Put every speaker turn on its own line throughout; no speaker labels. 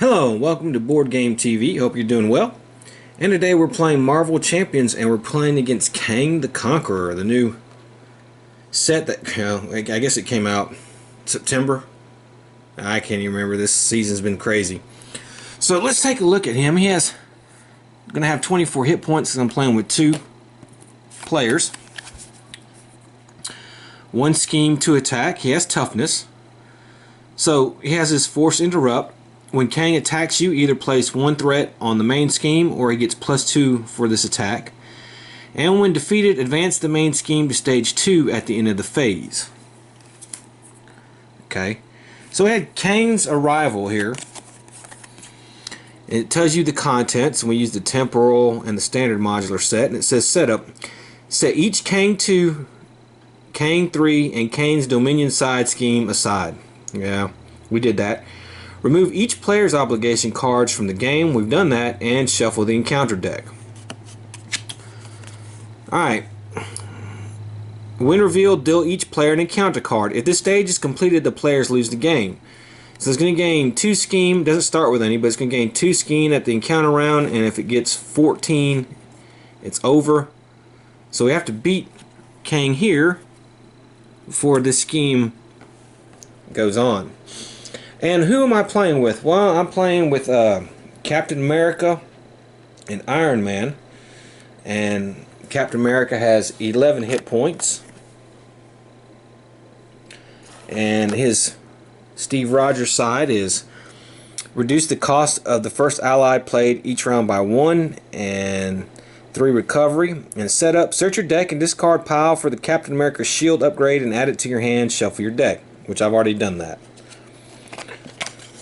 Hello and welcome to Boardgame TV. Hope you're doing well. And today we're playing Marvel Champions and we're playing against Kang the Conqueror, the new set that, I guess it came out September. I can't even remember. This season's been crazy. So let's take a look at him. He's going to have 24 hit points because I'm playing with two players. One scheme to attack. He has toughness. So he has his force interrupt. When Kang attacks you, either place one threat on the main scheme or he gets +2 for this attack. And when defeated, advance the main scheme to stage 2 at the end of the phase. Okay, so we had Kang's arrival here. It tells you the contents, and we use the temporal and the standard modular set, and it says setup. Set each Kang 2, Kang 3, and Kang's Dominion side scheme aside. Yeah, we did that. Remove each player's obligation cards from the game. We've done that. And shuffle the encounter deck. Alright. When revealed, deal each player an encounter card. If this stage is completed, the players lose the game. So it's going to gain 2 scheme. Doesn't start with any, but it's going to gain 2 scheme at the encounter round. And if it gets 14, it's over. So we have to beat Kang here before this scheme goes on. And who am I playing with? Well, I'm playing with Captain America and Iron Man. And Captain America has 11 hit points. And his Steve Rogers side is reduce the cost of the first ally played each round by 1 and 3 recovery. And set up, search your deck and discard pile for the Captain America shield upgrade and add it to your hand, shuffle your deck, which I've already done that.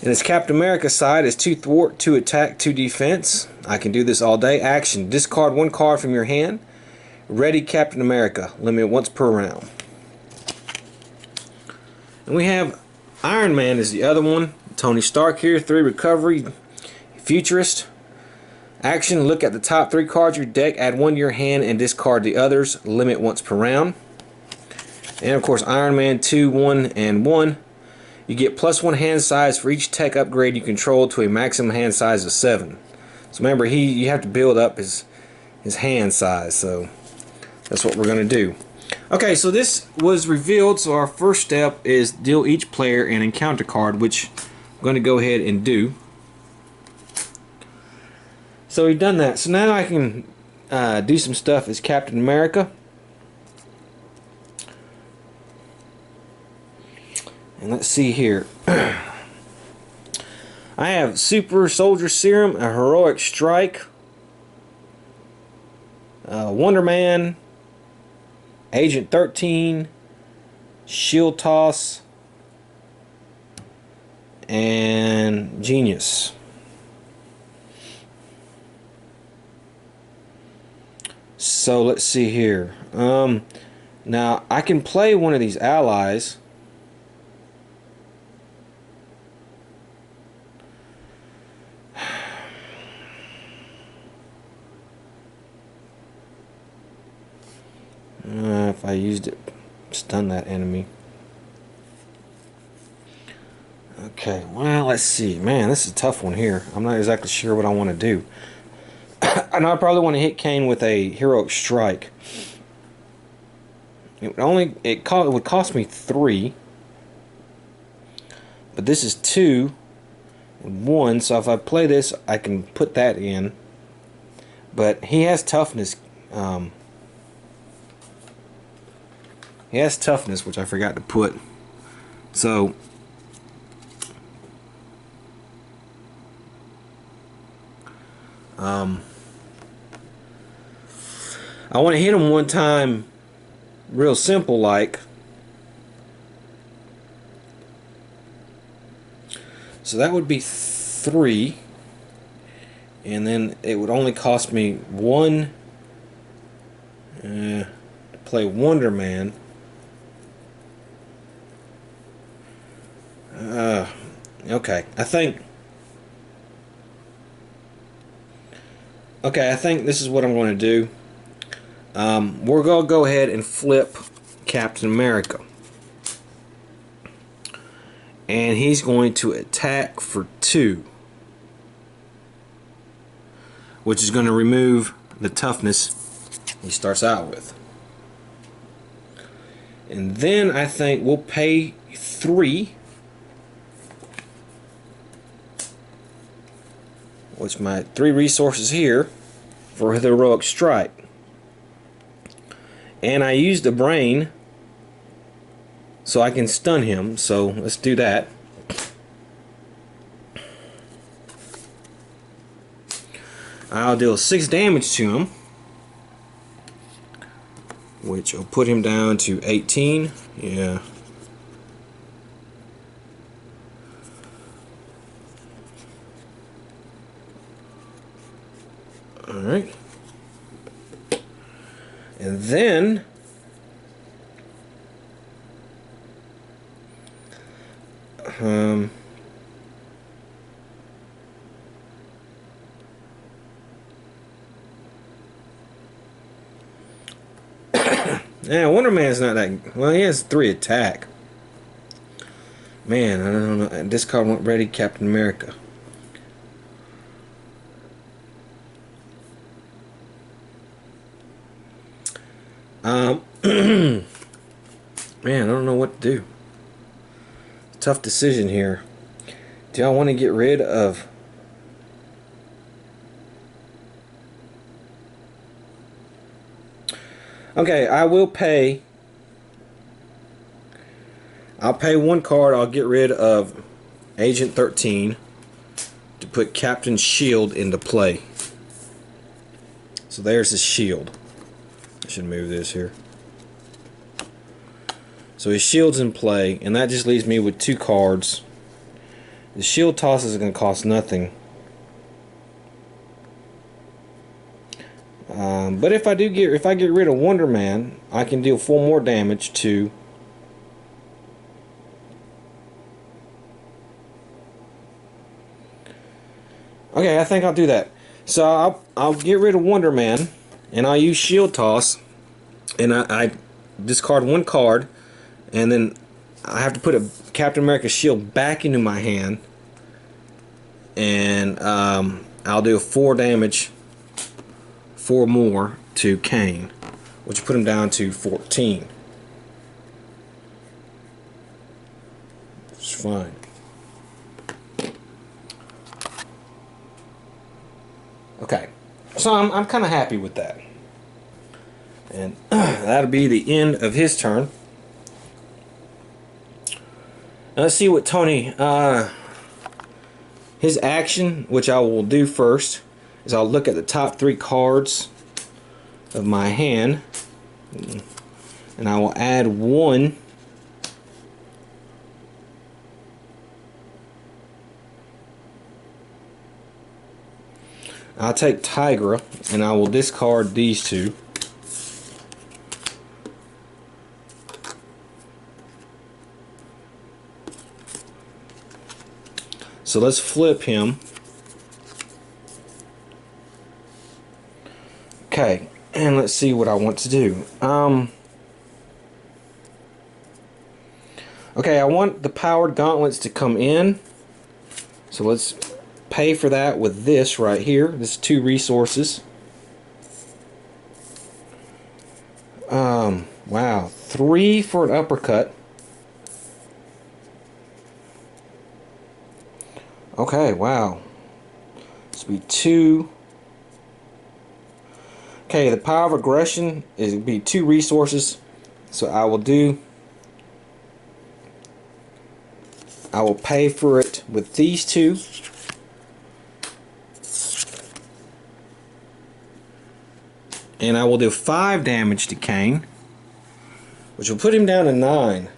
And his Captain America side is 2 thwart, 2 attack, 2 defense. I can do this all day. Action. Discard 1 card from your hand. Ready Captain America. Limit once per round. And we have Iron Man is the other one. Tony Stark here. 3 recovery. Futurist. Action. Look at the top 3 cards of your deck. Add 1 to your hand and discard the others. Limit once per round. And of course Iron Man 2, 1, and 1. You get +1 hand size for each tech upgrade you control to a maximum hand size of 7. So remember, you have to build up his hand size. So that's what we're going to do. Okay, so this was revealed. So our first step is deal each player an encounter card, which I'm going to go ahead and do. So we've done that. So now I can do some stuff as Captain America. And let's see here. I have Super Soldier Serum, a Heroic Strike, Wonder Man, Agent 13, Shield Toss, and Genius. So let's see here. Now I can play one of these allies. If I used it, stun that enemy. Okay, well, let's see. Man, this is a tough one here. I'm not exactly sure what I want to do. And I probably want to hit Kane with a Heroic Strike. It would cost me 3. But this is 2 and 1, so if I play this, I can put that in. But he has toughness. He has toughness, which I forgot to put. So I want to hit him one time real simple like. So that would be 3. And then it would only cost me 1 to play Wonder Man. Okay, I think this is what I'm going to do. We're going to go ahead and flip Captain America. And he's going to attack for 2. which is going to remove the toughness he starts out with. And then I think we'll pay 3, which my 3 resources here, for the heroic strike. And I used the brain so I can stun him, so let's do that. I'll deal 6 damage to him, which will put him down to 18. Yeah. Alright. And then yeah, Wonder Man's not that well. He has 3 attack. Man, I don't know. Discard one ready, Captain America. Man, I don't know what to do. Tough decision here. Do I want to get rid of... Okay, I will pay... I'll pay 1 card. I'll get rid of Agent 13 to put Captain's shield into play. So there's his shield. I should move this here. So his shield's in play, and that just leaves me with 2 cards. The shield toss is going to cost nothing. But if I get rid of Wonder Man, I can deal 4 more damage to Okay, I think I'll do that. So I'll get rid of Wonder Man, and I'll use Shield Toss, and I discard 1 card, and then I have to put a Captain America shield back into my hand, and I'll do 4 damage, 4 more to Kang, which will put him down to 14. It's fine. Okay, so I'm kind of happy with that. And that'll be the end of his turn. Now let's see what Tony, his action, which I will do first, is I'll look at the top 3 cards of my hand, and I will add 1 . I'll take Tigra, and I will discard these 2. So let's flip him. Okay, and let's see what I want to do. Okay, I want the powered gauntlets to come in. So let's pay for that with this right here. This is 2 resources. Wow, 3 for an uppercut. Okay, wow. This will be 2. Okay, the power of aggression is be 2 resources. So I will pay for it with these 2. And I will do 5 damage to Kang, which will put him down to 9.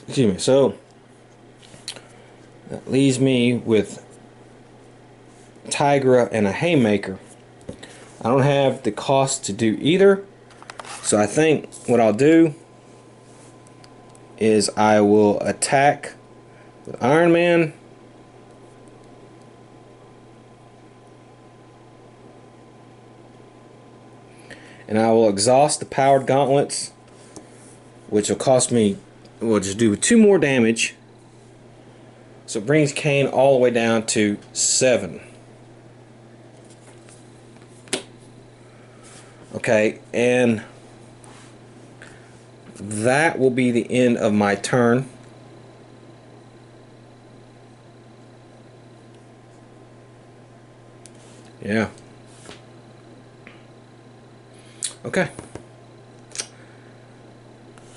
Excuse me. So that leaves me with Tigra and a Haymaker. I don't have the cost to do either, so I think what I'll do is I will attack with Iron Man, and I will exhaust the powered gauntlets, which will cost me, will just do 2 more damage. So it brings Kane all the way down to 7. Okay, and that will be the end of my turn. Yeah. Okay.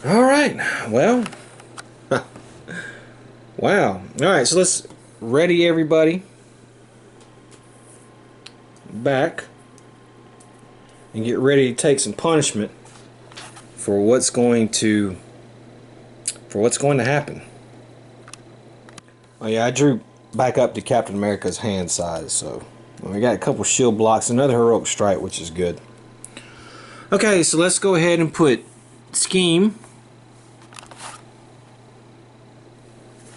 All right. Well. Wow. All right. So let's ready everybody back and get ready to take some punishment for what's going to happen. Oh yeah, I drew back up to Captain America's hand size, so we got a couple shield blocks, another heroic strike, which is good. Okay, so let's go ahead and put scheme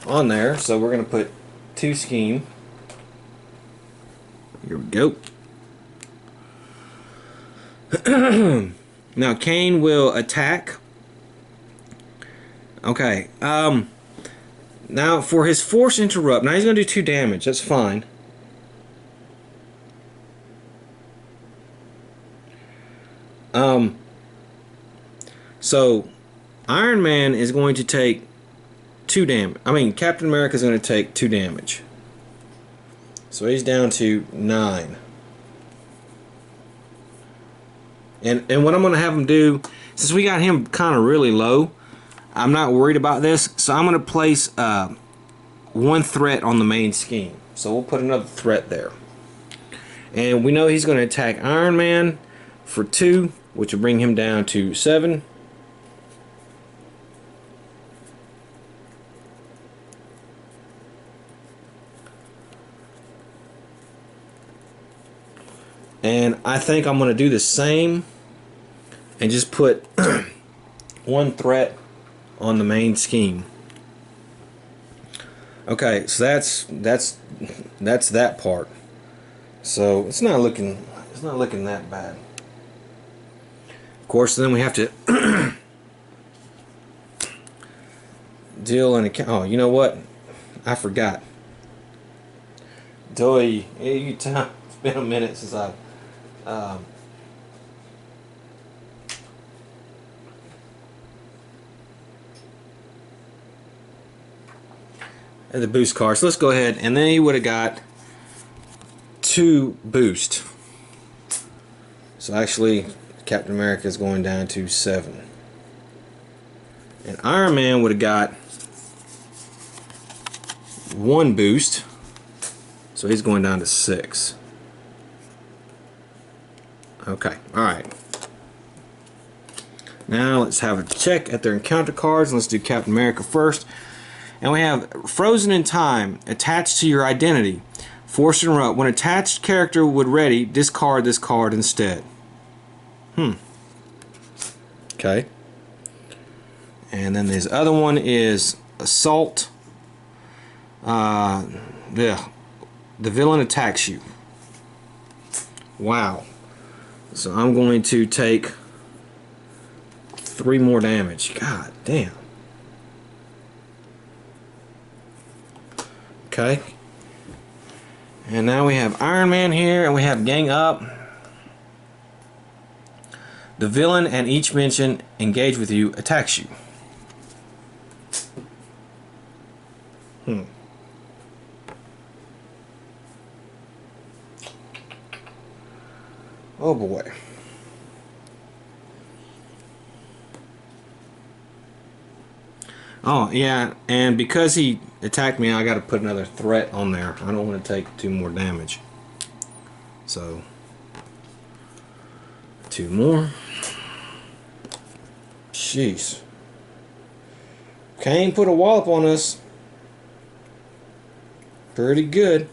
on there. So we're going to put 2 scheme. Here we go. Now Kane will attack. Okay. Now for his force interrupt. Now he's going to do 2 damage. That's fine. So Iron Man is going to take 2 damage. I mean, Captain America is going to take 2 damage. So he's down to 9. And what I'm going to have him do, since we got him kind of really low, I'm not worried about this. So I'm going to place 1 threat on the main scheme. So we'll put another threat there. And we know he's going to attack Iron Man for 2, which will bring him down to 7. And I think I'm going to do the same and just put 1 threat on the main scheme. Okay, so that's that part. So it's not looking that bad. Of course, then we have to deal an account. Oh, you know what? I forgot. Doy, it's been a minute since I've and the boost card. So let's go ahead, and then he would have got 2 boost. So actually, Captain America is going down to 7, and Iron Man would have got 1 boost. So he's going down to 6. Okay, alright. Now let's have a check at their encounter cards. Let's do Captain America first. And we have Frozen in Time, attached to your identity. Force interrupt. When attached character would ready, discard this card instead. Okay. And then this other one is Assault. The villain attacks you. Wow. So I'm going to take 3 more damage. God damn. Okay. And now we have Iron Man here, and we have Gang Up. The villain at each mention engage with you attacks you. Oh boy. Oh yeah, and because he attacked me, I got to put another threat on there. I don't want to take 2 more damage. So 2 more. Jeez. Kane put a wallop on us. Pretty good.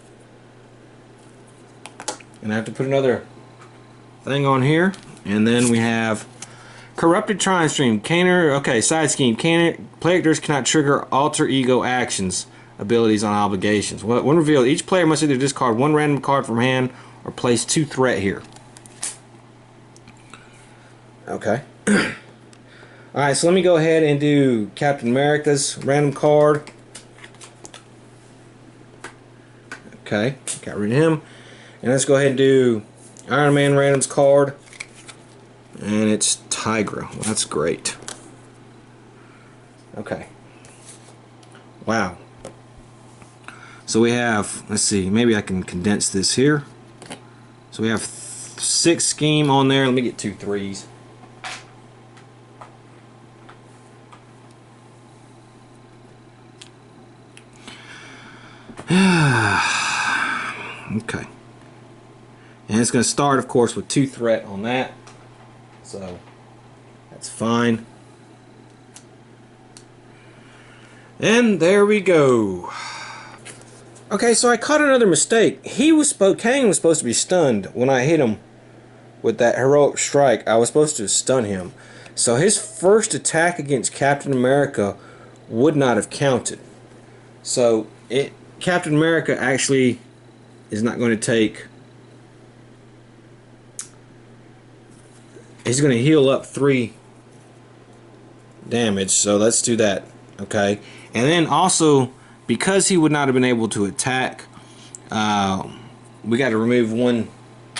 And I have to put another thing on here. And then we have Corrupted Trine Stream. Kaner, okay, side scheme. Players cannot trigger alter ego actions abilities on obligations. When revealed, each player must either discard 1 random card from hand or place 2 threat here. Okay. Alright, so let me go ahead and do Captain America's random card. Okay, got rid of him. And let's go ahead and do Iron Man random's card. And it's Tigra. Well, that's great. Okay. Wow. So we have, let's see, maybe I can condense this here. So we have 6 scheme on there. Let me get 2 3s. Okay. And it's going to start, of course, with 2 threat on that. So that's fine. And there we go. Okay, so I caught another mistake. Kang was supposed to be stunned when I hit him with that heroic strike. I was supposed to stun him. So his first attack against Captain America would not have counted. So Captain America actually is not going to take. He's going to heal up 3 damage. So let's do that. Okay, and then also, because he would not have been able to attack, we got to remove 1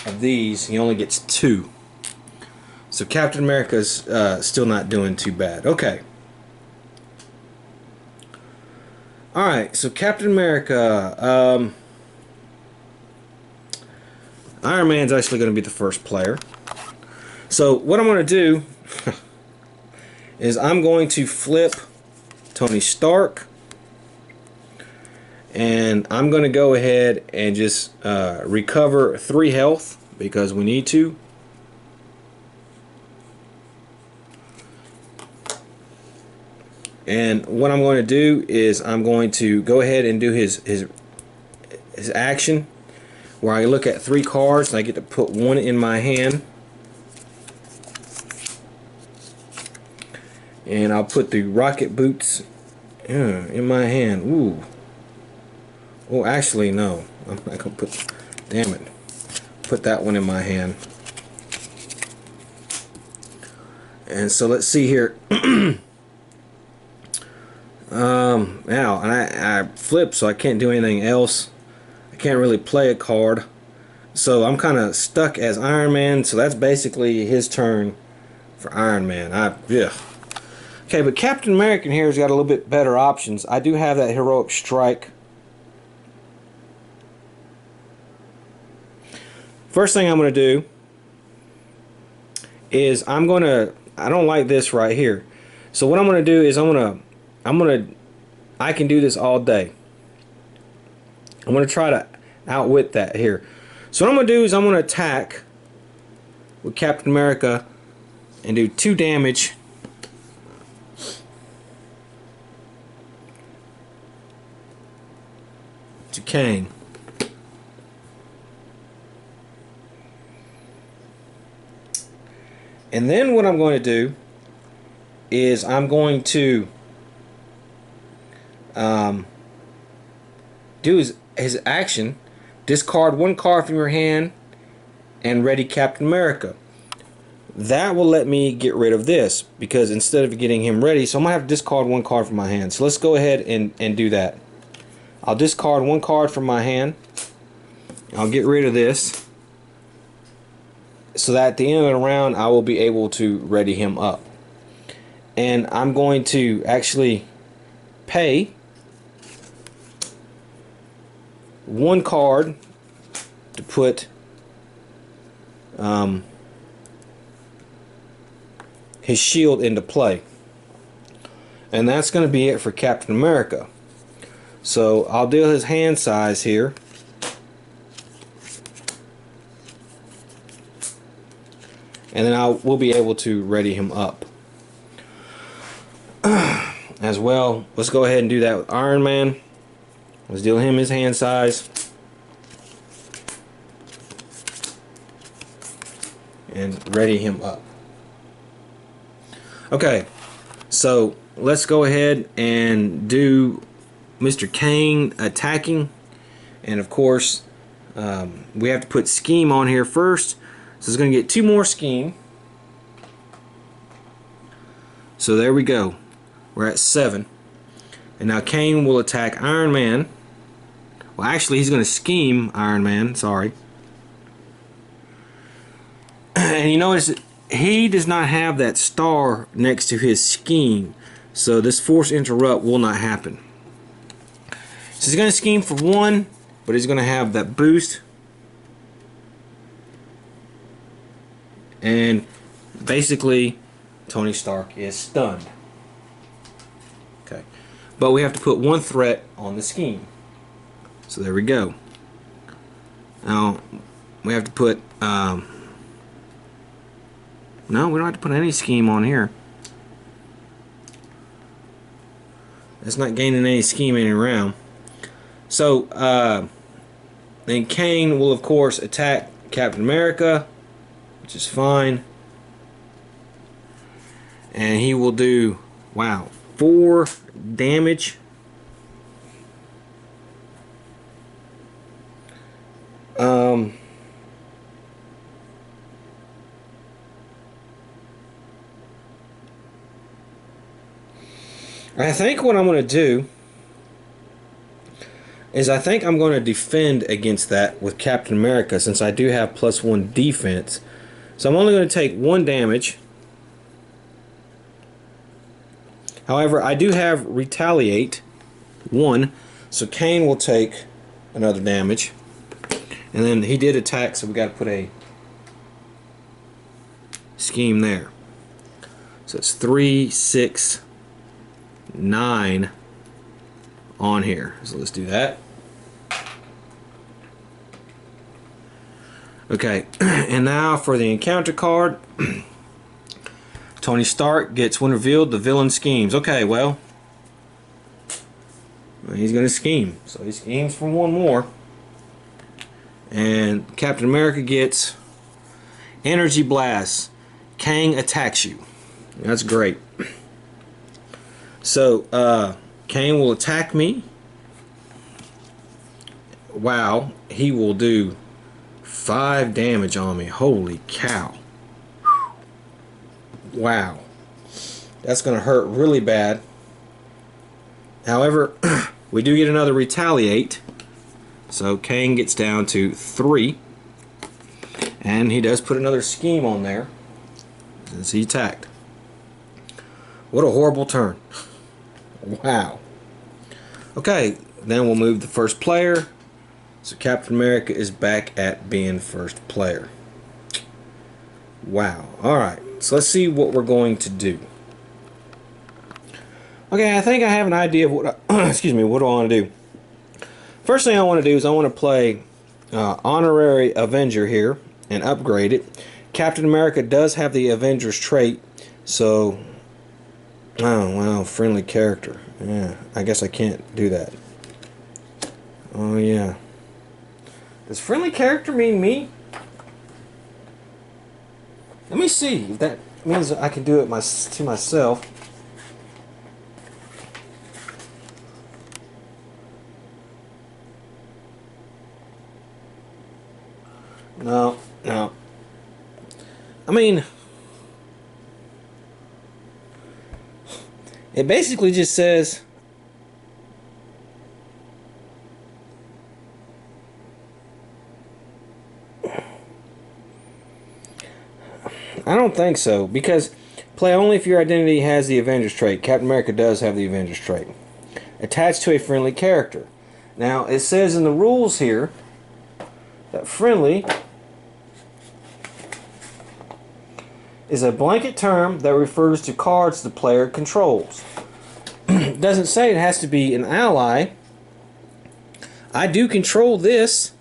of these. He only gets 2. So Captain America's still not doing too bad. Okay. Alright, so Captain America, Iron Man's actually going to be the first player. So what I'm going to do is I'm going to flip Tony Stark, and I'm going to go ahead and just recover 3 health because we need to. And what I'm going to do is I'm going to go ahead and do his action where I look at 3 cards and I get to put 1 in my hand. And I'll put the rocket boots in my hand. Ooh. Oh, actually, no. I'm not going to put... Damn it. Put that one in my hand. And so let's see here. Now, and I flipped, so I can't do anything else. I can't really play a card. So I'm kind of stuck as Iron Man. So that's basically his turn for Iron Man. Yeah. Okay, but Captain America here has got a little bit better options. I do have that heroic strike. First thing I'm going to do is I don't like this right here. So what I'm going to do is I can do this all day. I'm going to try to outwit that here. So what I'm going to do is I'm going to attack with Captain America and do 2 damage to Kang. And then what I'm going to do is I'm going to do his action, discard 1 card from your hand and ready Captain America. That will let me get rid of this because instead of getting him ready, so I'm going to have to discard 1 card from my hand. So let's go ahead and do that. I'll discard 1 card from my hand. I'll get rid of this so that at the end of the round I will be able to ready him up. And I'm going to actually pay 1 card to put his shield into play. And that's going to be it for Captain America. So I'll do his hand size here. And then we'll be able to ready him up. As well, let's go ahead and do that with Iron Man. Let's deal him his hand size. And ready him up. Okay, so let's go ahead and do Mr. Kang attacking. And of course, we have to put scheme on here first. So it's going to get 2 more scheme. So there we go. We're at 7. And now Kang will attack Iron Man. Well, actually, he's going to scheme Iron Man. Sorry. And you notice that he does not have that star next to his scheme. So this force interrupt will not happen. So he's going to scheme for 1, but he's going to have that boost. And basically, Tony Stark is stunned. Okay. But we have to put 1 threat on the scheme. So there we go. Now, we have to put... no, we don't have to put any scheme on here. It's not gaining any scheme any round. So, then Kang will, of course, attack Captain America, which is fine. And he will do, wow, 4 damage. I think what I'm going to do is I think I'm going to defend against that with Captain America, since I do have +1 defense. So I'm only going to take 1 damage. However, I do have retaliate 1, so Kane will take another damage. And then he did attack, so we got to put a scheme there. So it's 3, 6, 9 on here. So let's do that. Okay, and now for the encounter card. Tony Stark gets, when revealed, the villain schemes. Okay, well, he's going to scheme. So he schemes for 1 more. And Captain America gets energy blast. Kang attacks you. That's great. So, Kang will attack me. Wow, he will do 5 damage on me. Holy cow. Wow. That's going to hurt really bad. However, we do get another retaliate. So Kang gets down to 3. And he does put another scheme on there since he attacked. What a horrible turn. Wow. Okay, then we'll move the first player. So Captain America is back at being first player. Wow. Alright, so let's see what we're going to do. Okay, I think I have an idea of what excuse me, what do I want to do? First thing I want to do is I want to play Honorary Avenger here and upgrade it. Captain America does have the Avengers trait, so oh well, friendly character. Yeah, I guess I can't do that. Oh yeah. Does friendly character mean me? Let me see if that means I can do it to myself. No, no. I mean, it basically just says I don't think so, because play only if your identity has the Avengers trait. Captain America does have the Avengers trait. Attached to a friendly character. Now, it says in the rules here that friendly is a blanket term that refers to cards the player controls. It doesn't say it has to be an ally. I do control this,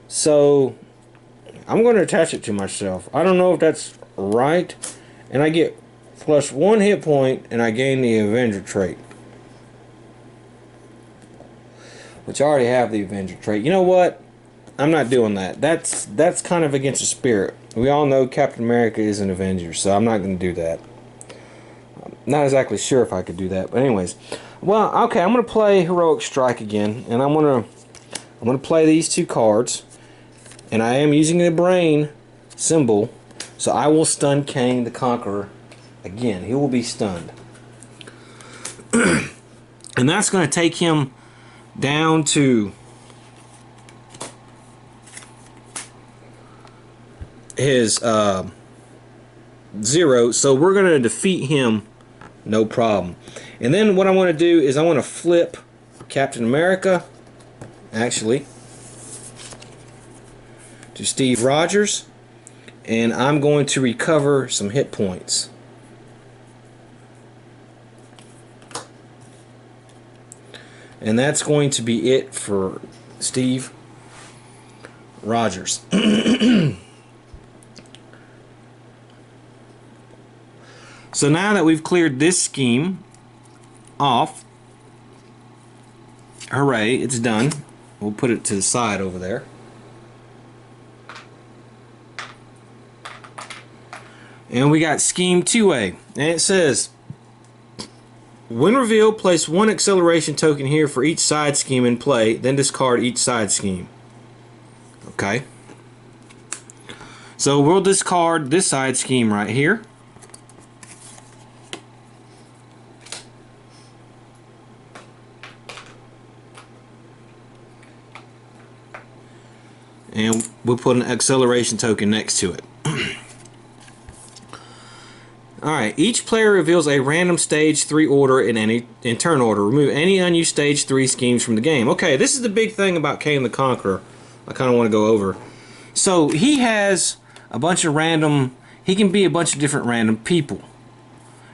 so I'm going to attach it to myself. I don't know if that's right. And I get plus 1 hit point, and I gain the Avenger trait. Which I already have the Avenger trait. You know what? I'm not doing that. That's kind of against the spirit. We all know Captain America is an Avenger, so I'm not going to do that. I'm not exactly sure if I could do that, but anyways. Well, okay, I'm going to play Heroic Strike again, and I'm going to play these 2 cards, and I am using the brain symbol, so I will stun Kang the Conqueror Again, he will be stunned. And that's going to take him down to his 0. So we're going to defeat him, no problem. And then what I want to do is I want to flip Captain America, actually, to Steve Rogers. And I'm going to recover some hit points. And that's going to be it for Steve Rogers. So now that we've cleared this scheme off, hooray, it's done. We'll put it to the side over there. And we got scheme 2A. And it says, when revealed, place one acceleration token here for each side scheme in play, then discard each side scheme. Okay. So we'll discard this side scheme right here. And we'll put an acceleration token next to it. Alright, each player reveals a random stage 3 order in turn order. Remove any unused stage 3 schemes from the game. Okay, this is the big thing about Kang the Conqueror I kind of want to go over. So he has a bunch of random, he can be a bunch of different random people.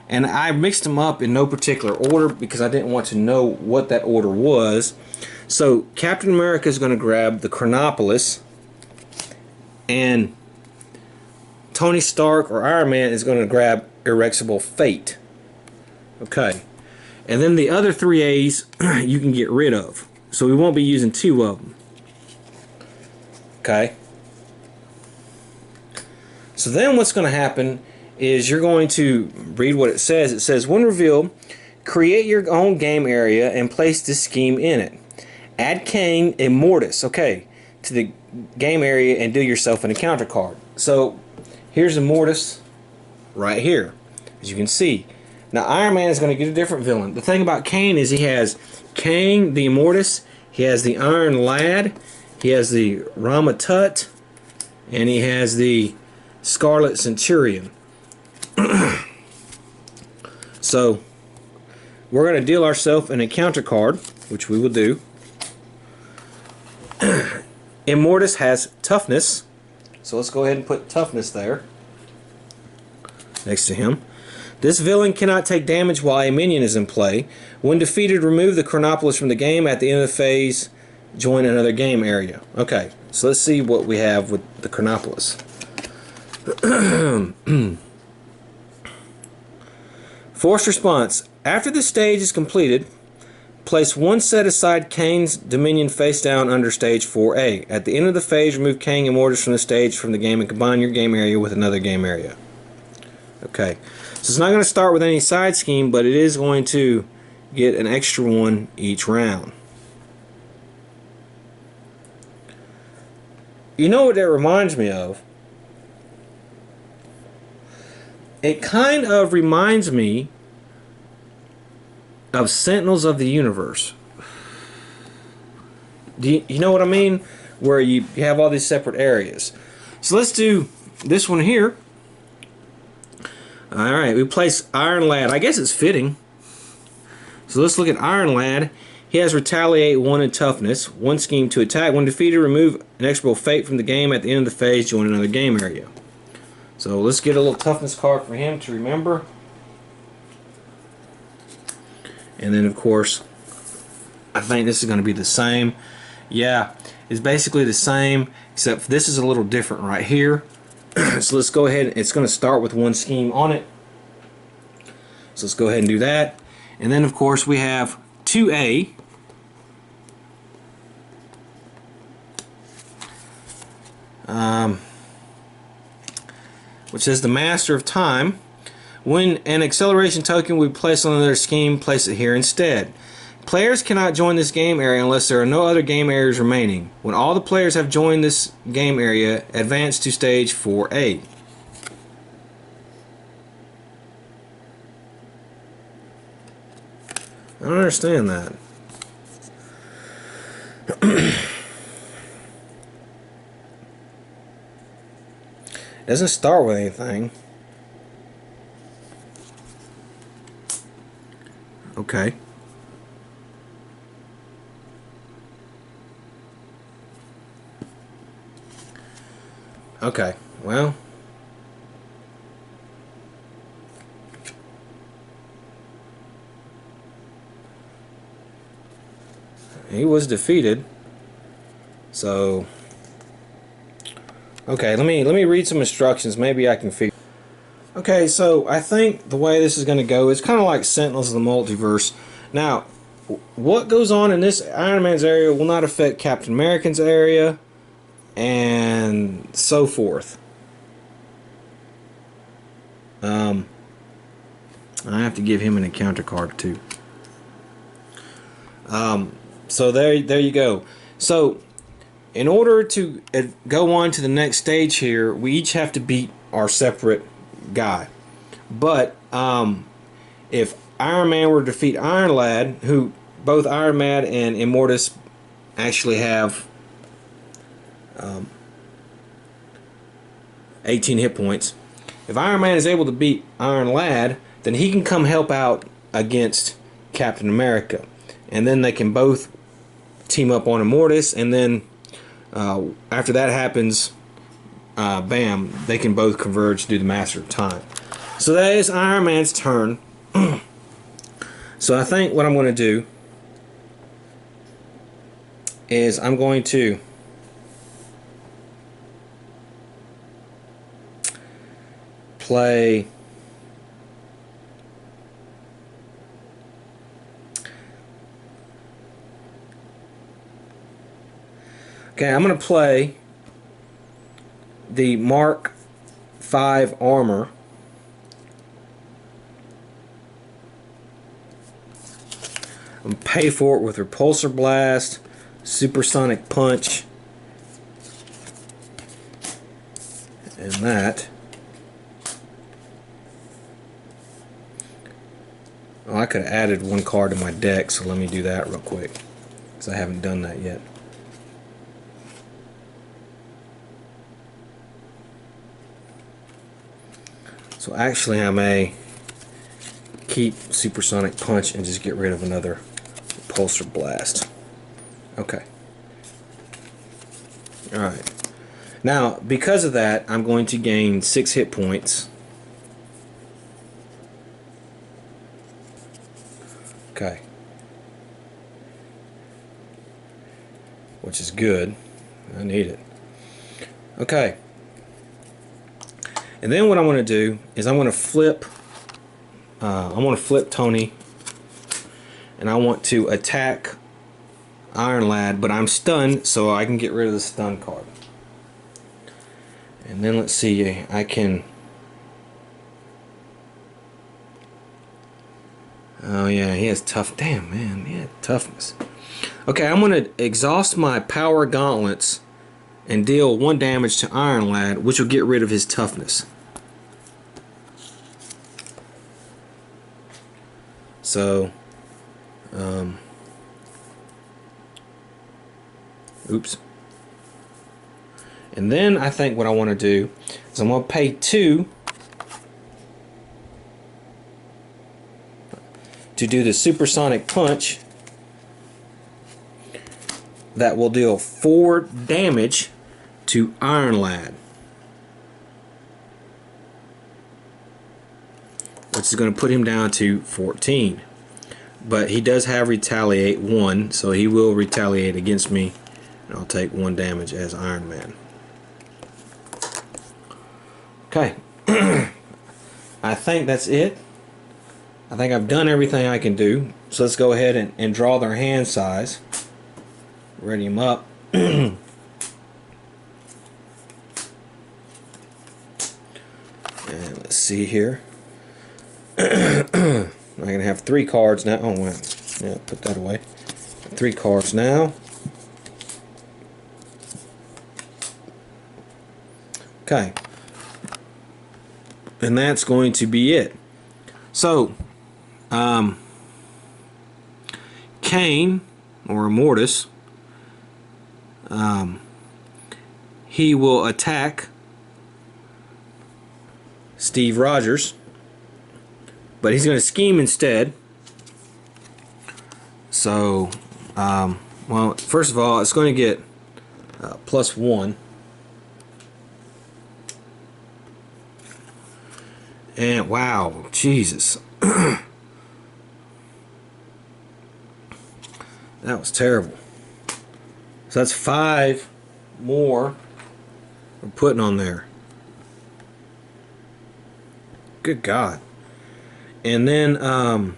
And I mixed them up in no particular order because I didn't want to know what that order was. So Captain America is going to grab the Chronopolis, and Tony Stark or Iron Man is going to grab Irreversible Fate. Okay. And then the other 3A's you can get rid of. So we won't be using 2 of them. Okay. So then what's going to happen is you're going to read what it says. It says, when revealed, create your own game area and place this scheme in it. Add Kang Immortus, okay, to the game area and do yourself an encounter card. So here's Immortus right here, as you can see. Now Iron Man is going to get a different villain. The thing about Kang is he has Kang the Immortus, he has the Iron Lad, he has the Ramatut, and he has the Scarlet Centurion. So we're going to deal ourselves an encounter card, which we will do. Immortus has toughness, so let's go ahead and put toughness there next to him. This villain cannot take damage while a minion is in play. When defeated, remove the Chronopolis from the game. At the end of the phase, join another game area. Okay, so let's see what we have with the Chronopolis. Forced response. After this stage is completed, place one set aside Kang's Dominion face down under stage 4A. At the end of the phase, remove Kang Immortus from the stage from the game and combine your game area with another game area. Okay, so it's not going to start with any side scheme, but it is going to get an extra one each round. You know what that reminds me of? It kind of reminds me of Sentinels of the Universe. Do you know what I mean? Where you have all these separate areas. So let's do this one here. Alright, we place Iron Lad. I guess it's fitting. So let's look at Iron Lad. He has Retaliate 1 and Toughness. One scheme to attack. When defeated, remove an Inexorable Fate from the game. At the end of the phase, join another game area. So let's get a little toughness card for him to remember. And then, of course, I think this is going to be the same. Yeah, it's basically the same, except this is a little different right here. So let's go ahead. It's going to start with one scheme on it. So let's go ahead and do that. And then, of course, we have 2A. Which is the Master of Time. When an acceleration token we place on another scheme, place it here instead. Players cannot join this game area unless there are no other game areas remaining. When all the players have joined this game area, advance to stage 4A. don't understand that. Doesn't start with anything. Okay. Okay, well. He was defeated. So okay, let me read some instructions. Maybe I can figure. Okay, so I think the way this is going to go is kind of like Sentinels of the Multiverse. Now, what goes on in this Iron Man's area will not affect Captain America's area, and so forth. I have to give him an encounter card too. So there you go. So in order to go on to the next stage here, we each have to beat our separate guy. But if Iron Man were to defeat Iron Lad, who both Iron Man and Immortus actually have 18 hit points. If Iron Man is able to beat Iron Lad, then he can come help out against Captain America. And then they can both team up on Immortus, and then after that happens, bam, they can both converge to do the Master of Time. So that is Iron Man's turn. So I think what I'm going to do is I'm going to play I'm going to play the Mark 5 armor. I'm going to pay for it with Repulsor Blast, Supersonic Punch, and that. Oh, I could have added one card to my deck, so let me do that real quick, because I haven't done that yet. So actually I may keep Supersonic Punch and just get rid of another Repulsor Blast. Okay. Alright. Now, because of that, I'm going to gain 6 hit points. Okay. Which is good. I need it. Okay. And then what I'm going to do is I'm going to flip Tony, and I want to attack Iron Lad, but I'm stunned, so I can get rid of the stun card. And then let's see, I can. Oh yeah, he has tough. Damn man, he had toughness. Okay, I'm going to exhaust my power gauntlets and deal 1 damage to Iron Lad, which will get rid of his toughness. So, oops. And then I think what I want to do is I'm going to pay 2 to do the Supersonic Punch that will deal 4 damage to Iron Lad, which is going to put him down to 14. But he does have Retaliate 1, so he will retaliate against me, and I'll take 1 damage as Iron Man. Okay. I think that's it. I think I've done everything I can do. So let's go ahead and draw their hand size. Ready them up. And let's see here. I'm going to have 3 cards now. Oh, well, yeah, put that away. 3 cards now. Okay. And that's going to be it. So, Kane, or Immortus, he will attack Steve Rogers, but he's going to scheme instead. So, well, first of all, it's going to get +1. And wow, Jesus. That was terrible. So that's 5 more we're putting on there. Good God. And then of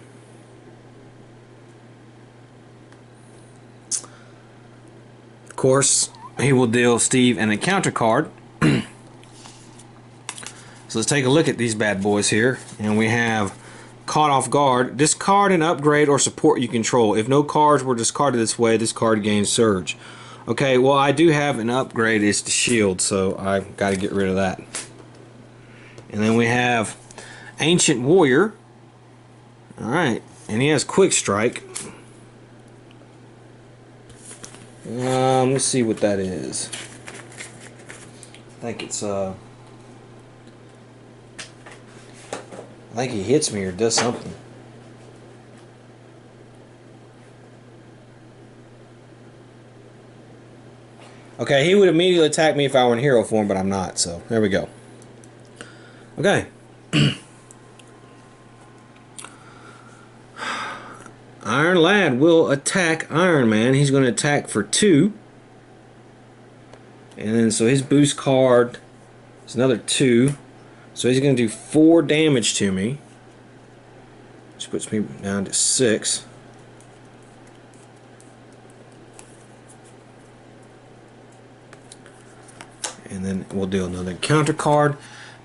course, he will deal Steve an encounter card. So let's take a look at these bad boys here. And we have Caught Off Guard. Discard an upgrade or support you control. If no cards were discarded this way, this card gains Surge. Okay, well, I do have an upgrade. It's the shield, so I've got to get rid of that. And then we have Ancient Warrior. Alright, and he has Quick Strike. Let's see what that is. I think it's I think he hits me or does something. Okay, he would immediately attack me if I were in hero form, but I'm not, so there we go. Okay. Iron Lad will attack Iron Man. He's going to attack for 2. And then so his boost card is another 2. So he's going to do 4 damage to me, which puts me down to 6. And then we'll deal another counter card.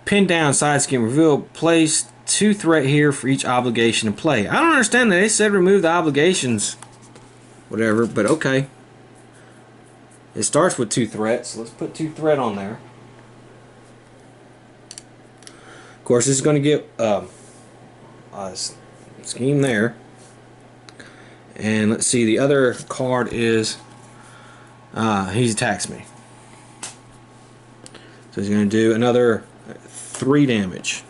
Pin down, side scheme, reveal, place 2 threat here for each obligation to play. I don't understand that. They said remove the obligations, whatever, but okay. It starts with 2 threats, so let's put 2 threat on there. Of course, this is going to get a scheme there. And let's see, the other card is he attacks me. So he's going to do another 3 damage.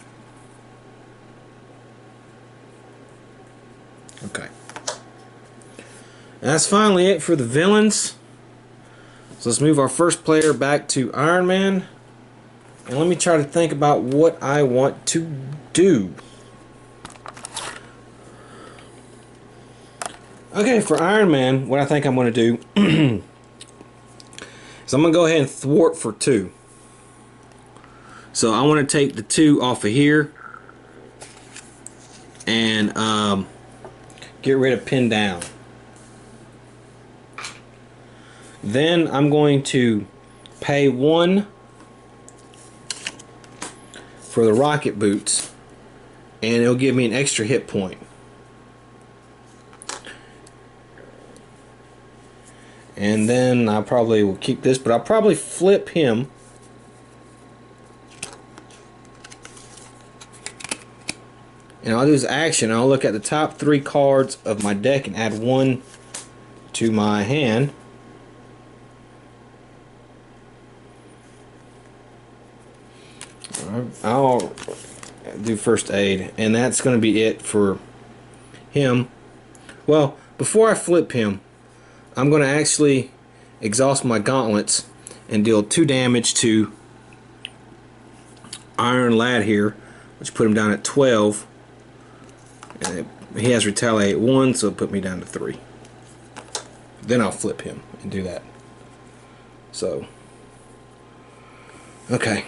Okay. And that's finally it for the villains. So let's move our first player back to Iron Man. And let me try to think about what I want to do. Okay, for Iron Man, what I think I'm going to do is I'm going to go ahead and thwart for 2. So I want to take the 2 off of here and get rid of pin down. Then I'm going to pay 1 for the rocket boots, and it'll give me an extra hit point. And then I probably will keep this, but I'll probably flip him. And I'll do this action. I'll look at the top 3 cards of my deck and add 1 to my hand. I'll do first aid, and that's going to be it for him. Well, before I flip him, I'm going to actually exhaust my gauntlets and deal 2 damage to Iron Lad here, which put him down at 12. And he has retaliate 1, so it'll put me down to 3. Then I'll flip him and do that. So, okay.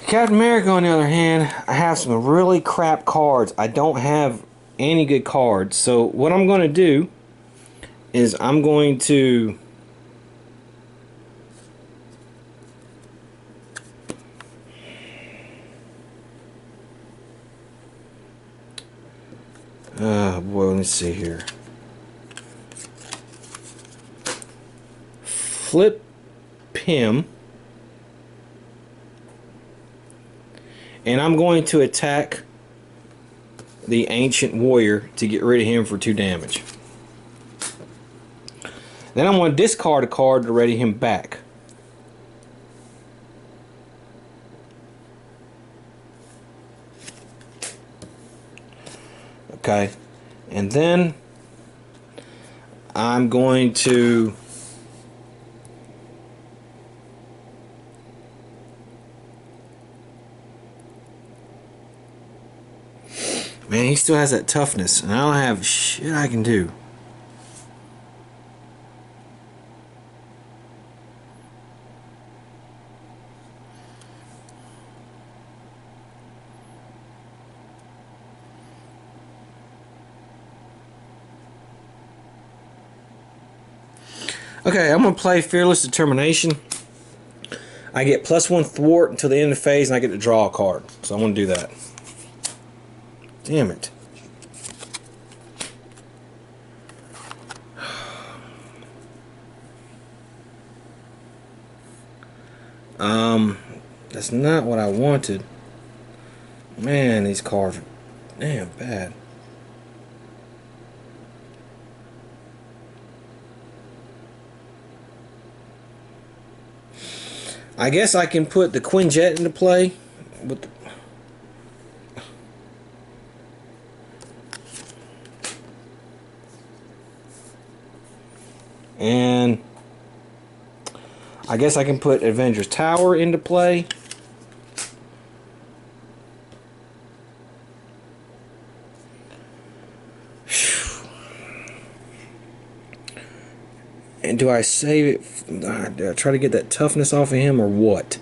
Captain America, on the other hand, I have some really crap cards. I don't have any good cards. So what I'm going to do is I'm going to boy, let me see here. Flip him. And I'm going to attack the Ancient Warrior to get rid of him for 2 damage. Then I'm going to discard a card to ready him back. Okay. And then I'm going to man, he still has that toughness, and I don't have shit I can do. Okay, I'm going to play Fearless Determination. I get +1 thwart until the end of the phase, and I get to draw a card. So I'm going to do that. Damn it. That's not what I wanted. Man, these cards are damn bad. I guess I can put the Quinjet into play with the and I guess I can put Avengers Tower into play. And do I save it? Do I try to get that toughness off of him or what?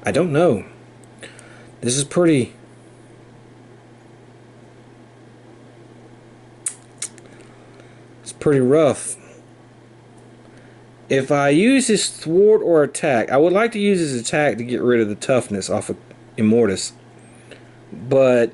I don't know. This is pretty... It's pretty rough. If I use his thwart or attack, I would like to use his attack to get rid of the toughness off of Immortus. But...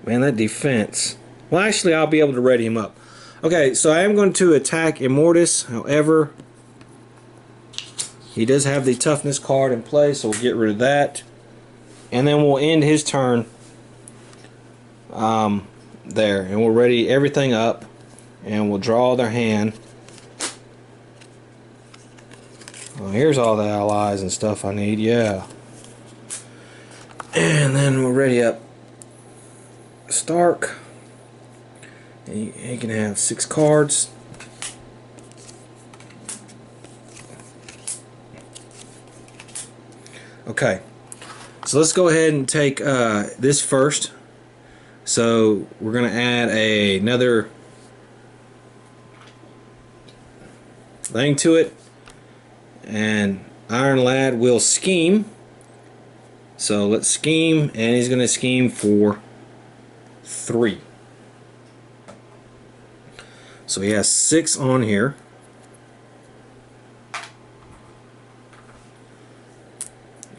man, that defense. Well, actually, I'll be able to ready him up. Okay, so I am going to attack Immortus. However, he does have the toughness card in play, so we'll get rid of that. And then we'll end his turn there. And we'll ready everything up. And we'll draw their hand. Well, here's all the allies and stuff I need. Yeah. And then we'll ready up Stark. He can have 6 cards. Okay, so let's go ahead and take this first. So we're going to add another thing to it, and Iron Lad will scheme. So let's scheme, and he's going to scheme for 3. So he has 6 on here.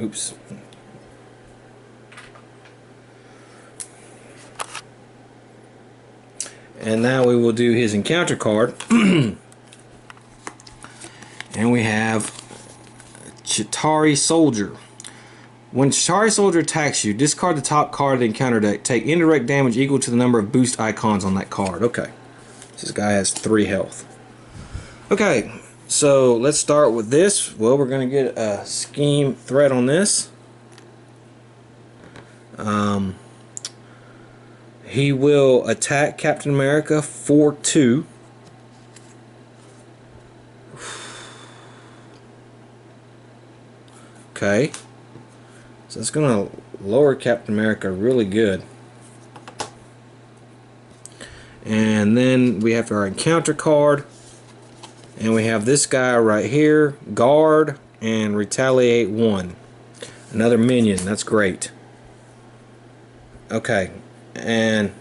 Oops. And now we will do his encounter card. And we have Chitauri Soldier. When Chitauri Soldier attacks you, discard the top card of the encounter deck. Take indirect damage equal to the number of boost icons on that card. Okay. This guy has 3 health. Okay, so let's start with this. Well, we're going to get a scheme threat on this. He will attack Captain America for 2. Okay. So it's going to lower Captain America really good. And then we have our encounter card. And we have this guy right here. Guard and retaliate 1. Another minion. That's great. Okay. And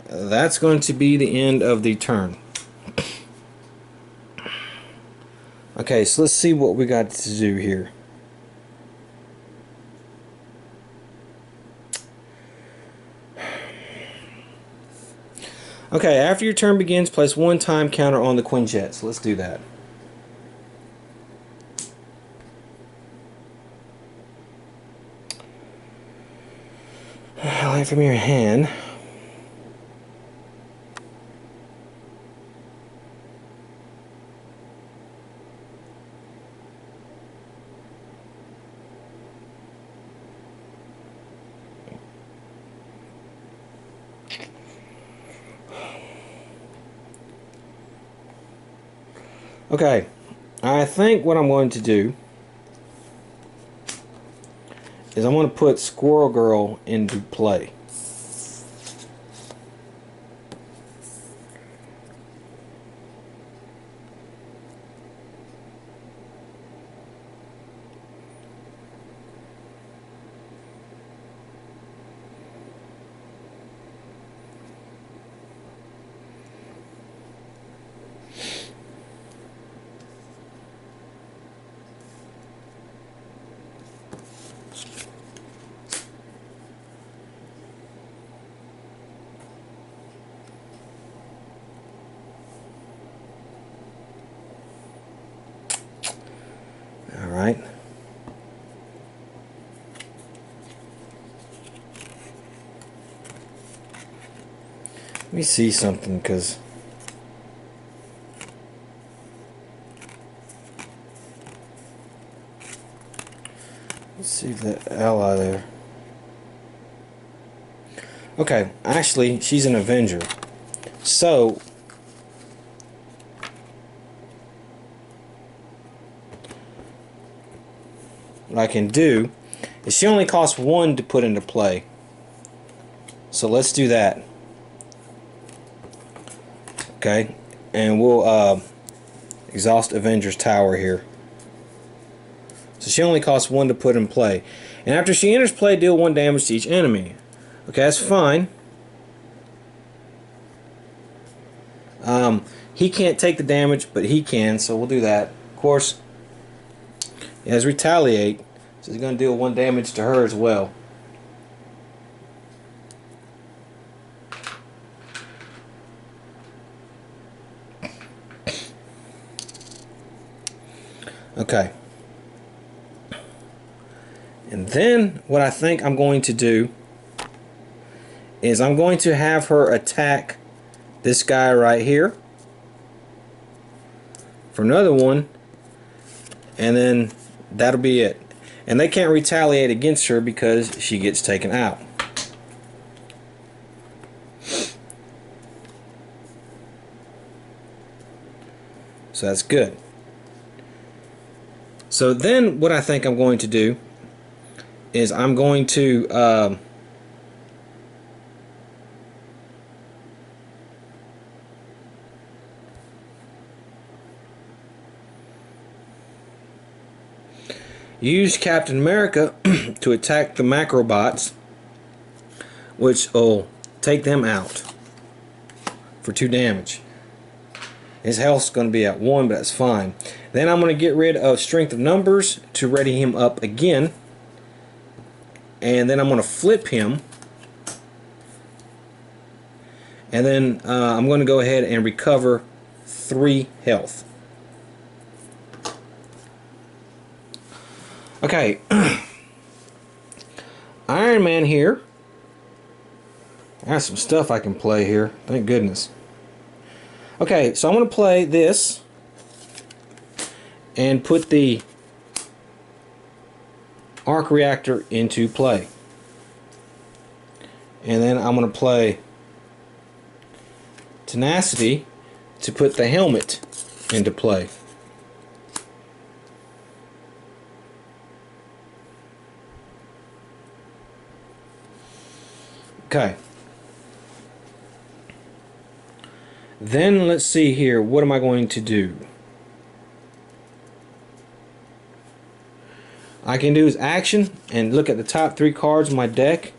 that's going to be the end of the turn. Okay, so let's see what we got to do here. Okay, after your turn begins, place one time counter on the Quinjet. So let's do that. Light from your hand. Okay, I think what I'm going to do is I'm going to put Squirrel Girl into play. Alright. Let me see something, because let's see the ally there. Okay, actually, she's an Avenger. So what I can do is she only costs one to put into play. So let's do that. Okay, and we'll exhaust Avenger's Tower here. So she only costs one to put in play. And after she enters play, deal 1 damage to each enemy. Okay, that's fine. He can't take the damage, but he can, so we'll do that. Of course, he has Retaliate, so he's going to deal 1 damage to her as well. Okay. And then what I think I'm going to do is I'm going to have her attack this guy right here for another one, and then that'll be it. And they can't retaliate against her because she gets taken out. So that's good. So then what I think I'm going to do is I'm going to use Captain America to attack the Macrobots, which will take them out for 2 damage. His health's going to be at 1, but that's fine. Then I'm going to get rid of Strength of Numbers to ready him up again. And then I'm going to flip him. And then I'm going to go ahead and recover 3 health. Okay. Iron Man here. I have some stuff I can play here. Thank goodness. Okay, so I'm going to play this and put the arc reactor into play. And then I'm going to play Tenacity to put the helmet into play. Okay. Then let's see here, what am I going to do? I can do his action and look at the top 3 cards of my deck.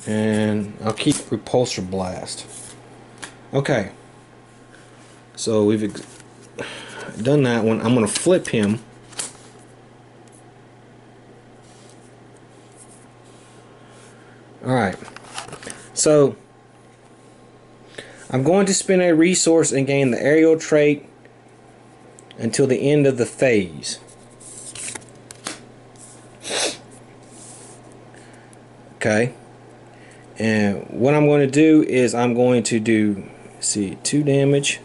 And I'll keep Repulsor Blast. Okay. So we've done that one. I'm going to flip him. Alright. So I'm going to spend a resource and gain the aerial trait until the end of the phase. Okay. And what I'm going to do is I'm going to do, see, 2 damage.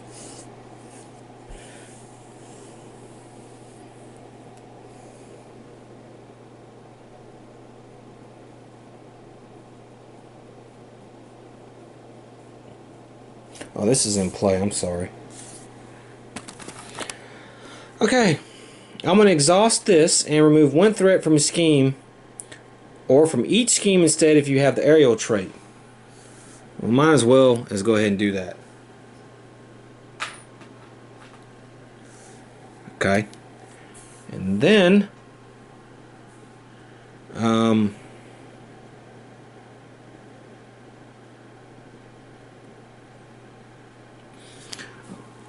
Oh, this is in play, I'm sorry. Okay, I'm going to exhaust this and remove 1 threat from a scheme, or from each scheme instead if you have the aerial trait. Well, might as well as go ahead and do that. Okay, and then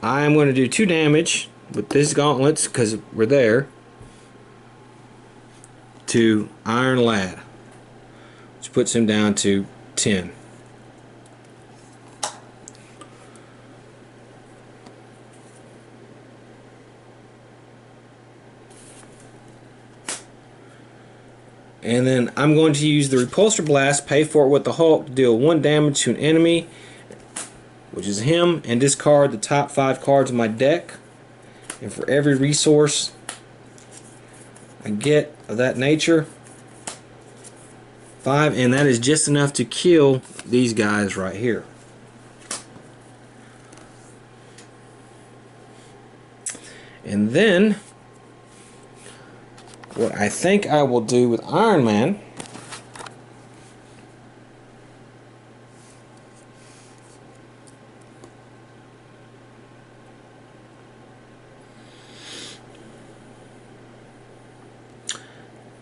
I'm going to do 2 damage with this gauntlets because we're there to Iron Lad, which puts him down to 10. And then I'm going to use the Repulsor Blast, pay for it with the Hulk, to deal 1 damage to an enemy, which is him, and discard the top 5 cards of my deck. And for every resource I get of that nature, 5, and that is just enough to kill these guys right here. And then what I think I will do with Iron Man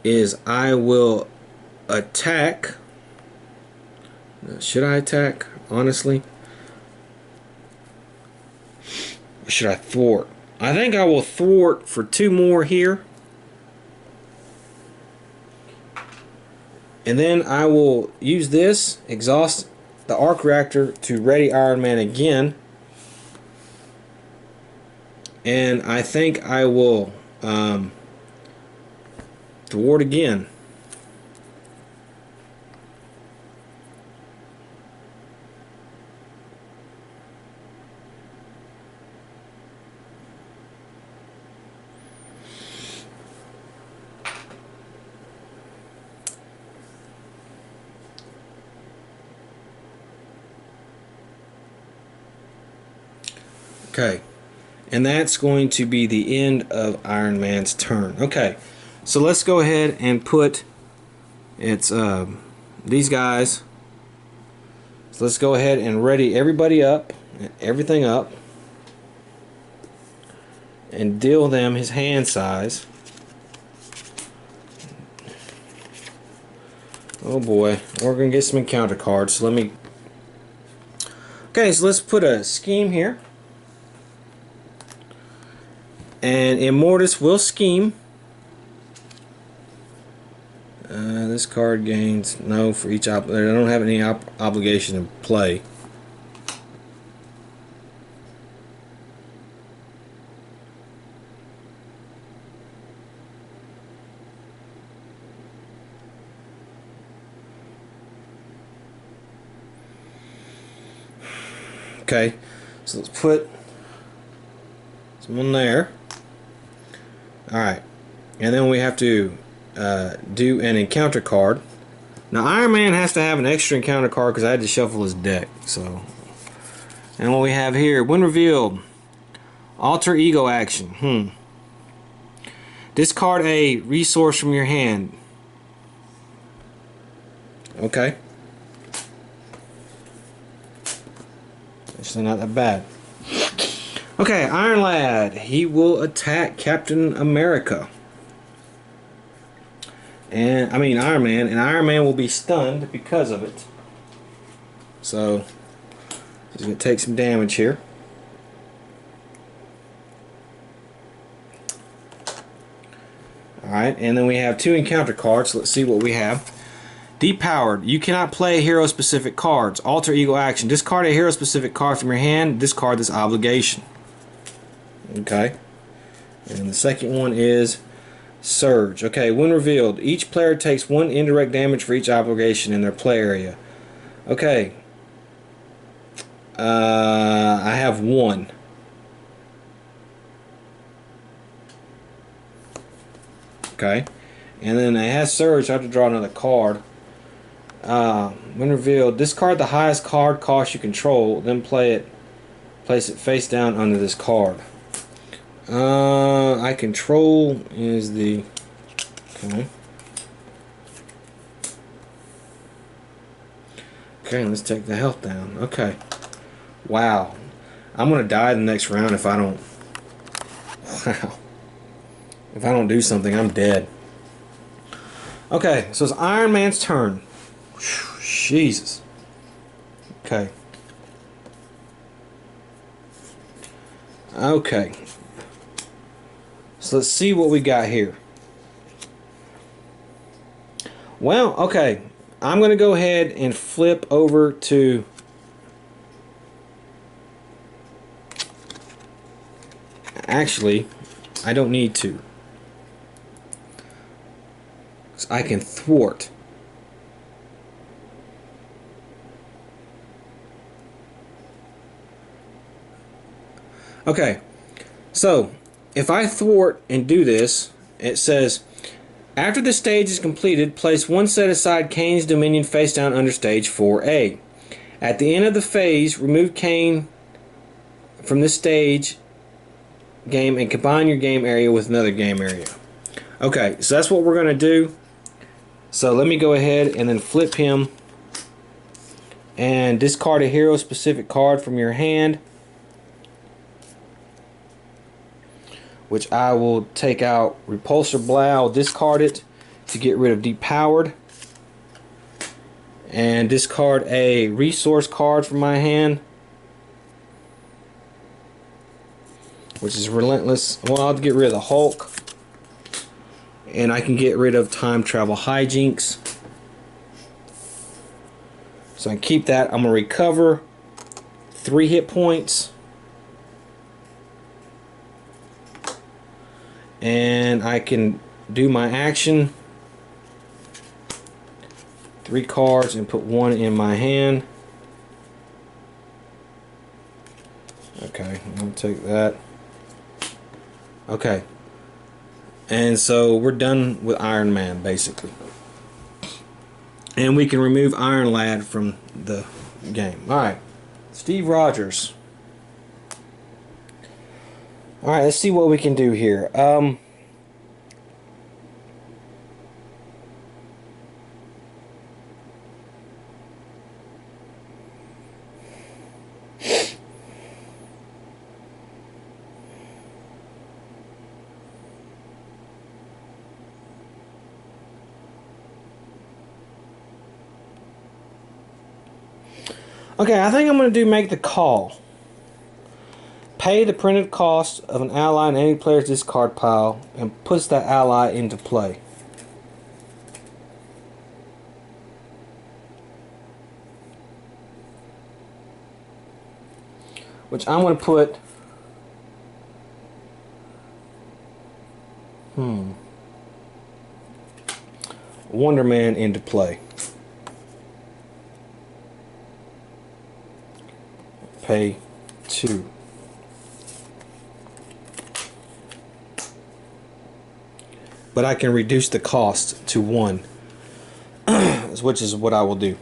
is I will attack. Should I attack, honestly? Or should I thwart? I think I will thwart for 2 more here. And then I will use this, exhaust the arc reactor to ready Iron Man again. And I think I will thwart again. Okay, and that's going to be the end of Iron Man's turn. Okay, so let's go ahead and put these guys. So let's go ahead and ready everybody up, everything up, and deal them his hand size. Oh boy, we're gonna get some encounter cards. So let me. Okay, so let's put a scheme here. And Immortus will scheme. This card gains no for each I don't have any obligation to play. Okay, so let's put someone there. Alright, and then we have to do an encounter card. Now Iron Man has to have an extra encounter card because I had to shuffle his deck. So, and what we have here, when revealed, alter ego action. Discard a resource from your hand. Okay. Actually not that bad. Okay, Iron Lad. He will attack Captain America. And, I mean Iron Man. And Iron Man will be stunned because of it. So he's going to take some damage here. Alright, and then we have 2 encounter cards. Let's see what we have. Depowered. You cannot play hero-specific cards. Alter ego action. Discard a hero-specific card from your hand. Discard this obligation. Okay. And the second one is Surge. Okay, when revealed, each player takes 1 indirect damage for each obligation in their play area. Okay. I have 1. Okay, and then it has Surge. I have to draw another card. When revealed, discard the highest card cost you control, then place it face down under this card. I control is the okay. Okay, let's take the health down. Okay, wow, I'm gonna die the next round if I don't. Wow. If I don't do something, I'm dead. Okay, so it's Iron Man's turn. Whew, Jesus. Okay. Okay. So let's see what we got here. Well, okay. I'm going to go ahead and flip over to... Actually, I don't need to. I can thwart. Okay, so if I thwart and do this, it says, after the stage is completed, place 1 set aside Kane's Dominion face down under stage 4A. At the end of the phase, remove Kane from this stage game and combine your game area with another game area. Okay, so that's what we're going to do. So let me go ahead and then flip him and discard a hero specific card from your hand, which I will take out Repulsor Blow, discard it to get rid of Depowered, and discard a resource card from my hand, which is Relentless. Well, I'll get rid of the Hulk. And I can get rid of Time Travel Hijinks. So I keep that. I'm going to recover 3 hit points. And I can do my action. 3 cards and put 1 in my hand. Okay, I'm going to take that. Okay. And so we're done with Iron Man, basically. And we can remove Iron Lad from the game. Alright. Steve Rogers. Alright, let's see what we can do here. Okay, I think I'm going to make the call. Pay the printed cost of an ally in any player's discard pile and puts that ally into play. Which I'm going to put... Wonder Man into play. Pay 2. But I can reduce the cost to 1, which is what I will do.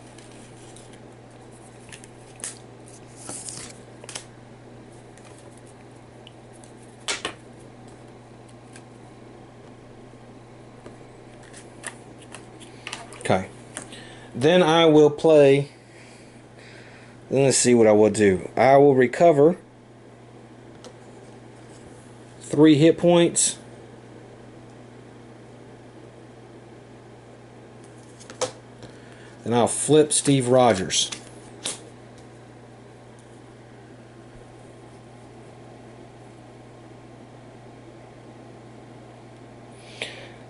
Okay. Then I will play... Let's see what I will do. I will recover 3 hit points. And I'll flip Steve Rogers.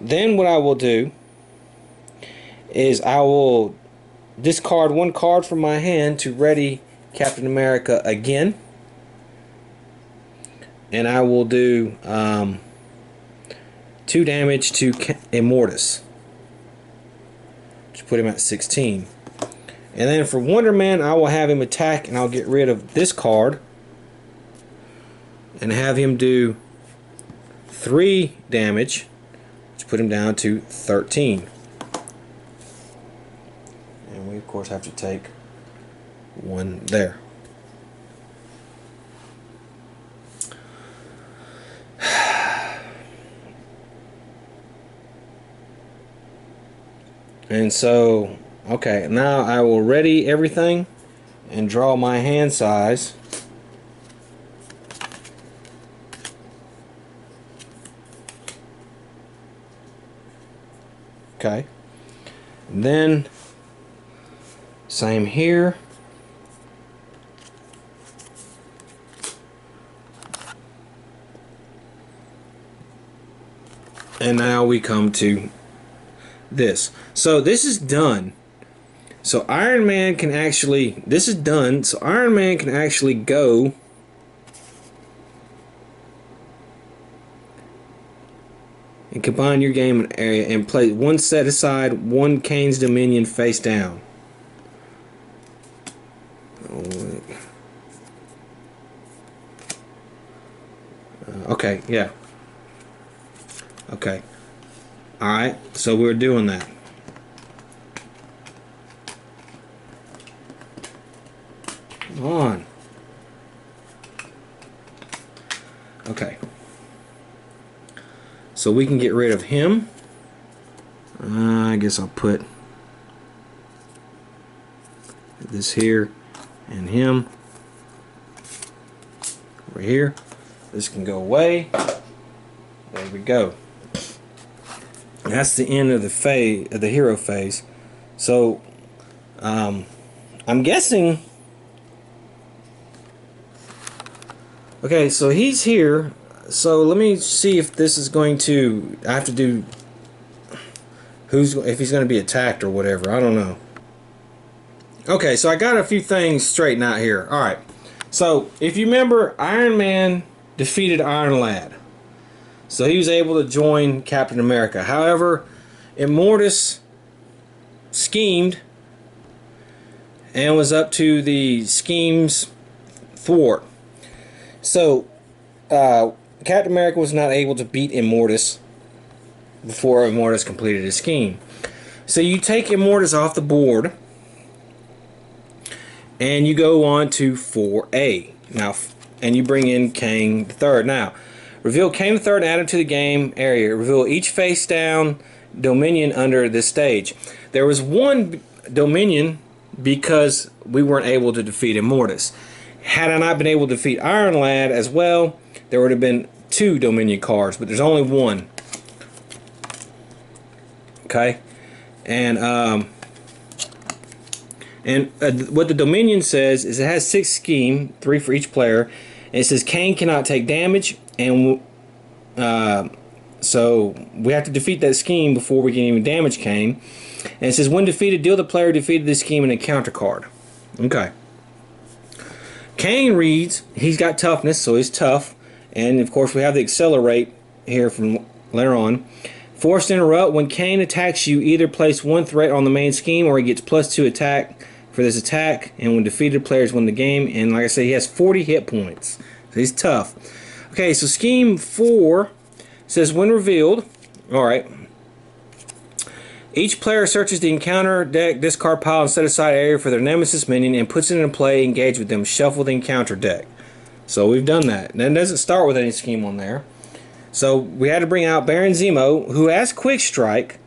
then what I will do is I will discard one card from my hand to ready Captain America again. And I will do 2 damage to Immortus. Just put him at 16. And then for Wonder Man, I will have him attack, and I'll get rid of this card and have him do 3 damage, which put him down to 13. And we of course have to take 1 there. And so, okay, now I will ready everything and draw my hand size. Okay. And then, same here. And now we come to this. So this is done. So Iron Man can actually, this is done, so Iron Man can actually go and combine your game and area and play 1 set aside, 1 Kang's Dominion face down. Okay, yeah. Okay. Alright, so we're doing that. Come on. Okay. So we can get rid of him. I guess I'll put this here and him over here. This can go away. There we go. That's the end of the phase, of the hero phase. So, I'm guessing. Okay, so he's here. So let me see if this is going to. I have to do. If he's going to be attacked or whatever. I don't know. Okay, so I got a few things straightened out here. All right. So if you remember, Iron Man defeated Iron Lad. So he was able to join Captain America. However, Immortus schemed and was up to the scheme's thwart. So Captain America was not able to beat Immortus before Immortus completed his scheme. So you take Immortus off the board and you go on to 4A. Now, and you bring in Kang the Third. Now, reveal Kang the Third and add him to the game area. Reveal each face down Dominion under this stage. There was 1 Dominion because we weren't able to defeat Immortus. Had I not been able to defeat Iron Lad as well, there would have been 2 Dominion cards, but there's only 1. Okay, and what the Dominion says is it has 6 scheme, 3 for each player, and it says Kang cannot take damage, and so we have to defeat that scheme before we can even damage Kang. And it says when defeated, deal the player defeated this scheme an encounter card. Okay. Kang reads, he's got toughness, so he's tough, and of course we have the accelerate here from later on. Forced interrupt, when Kang attacks you, either place 1 threat on the main scheme or he gets +2 attack for this attack, and when defeated, players win the game. And like I say, he has 40 hit points, so he's tough. Okay, so scheme 4 says when revealed, alright, each player searches the encounter deck, discard pile, and set aside area for their nemesis minion and puts it into play, engage with them, shuffle the encounter deck. So we've done that. And it doesn't start with any scheme on there. So we had to bring out Baron Zemo, who has Quick Strike,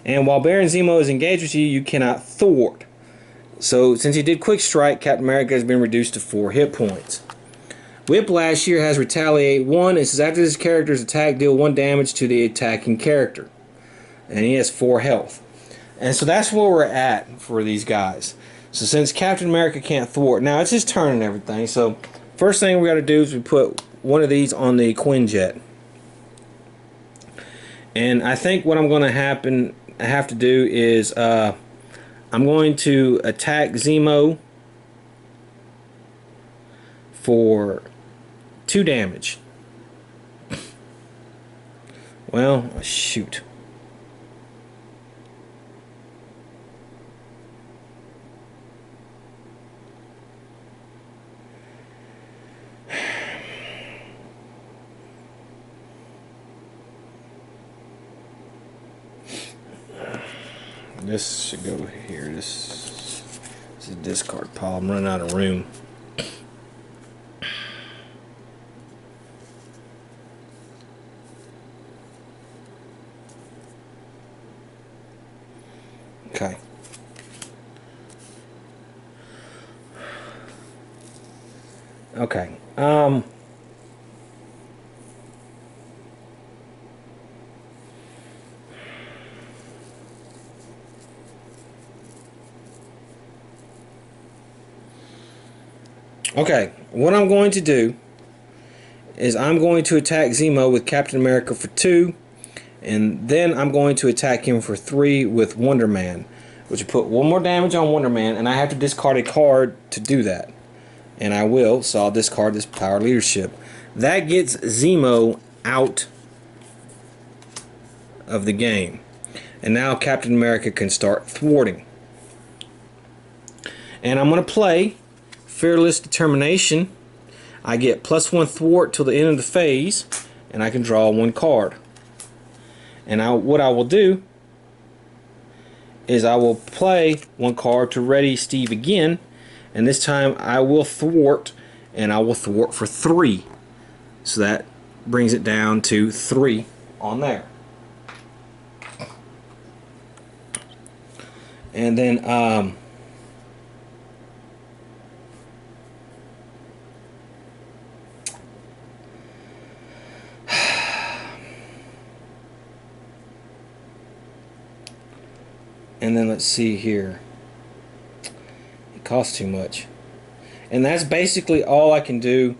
and while Baron Zemo is engaged with you, you cannot thwart. So since he did Quick Strike, Captain America has been reduced to 4 hit points. Whiplash here has Retaliate 1. It says after this character's attack, deal 1 damage to the attacking character. And he has 4 health. And so that's where we're at for these guys. So since Captain America can't thwart, now it's his turn and everything. So first thing we got to do is we put one of these on the Quinjet. And I think what I'm going to have to do is I'm going to attack Zemo for 2 damage. Well, shoot. This should go here. This is a discard pile. I'm running out of room. Okay. Okay. Okay, what I'm going to do is I'm going to attack Zemo with Captain America for 2, and then I'm going to attack him for 3 with Wonder Man, which will put 1 more damage on Wonder Man, and I have to discard a card to do that. And I will, so I'll discard this Power Leadership. That gets Zemo out of the game. And now Captain America can start thwarting. And I'm going to play Fearless Determination. I get +1 thwart till the end of the phase, and I can draw 1 card. And what I will do is I will play 1 card to ready Steve again, and this time I will thwart, and I will thwart for 3. So that brings it down to 3 on there. And then let's see here. It costs too much. And that's basically all I can do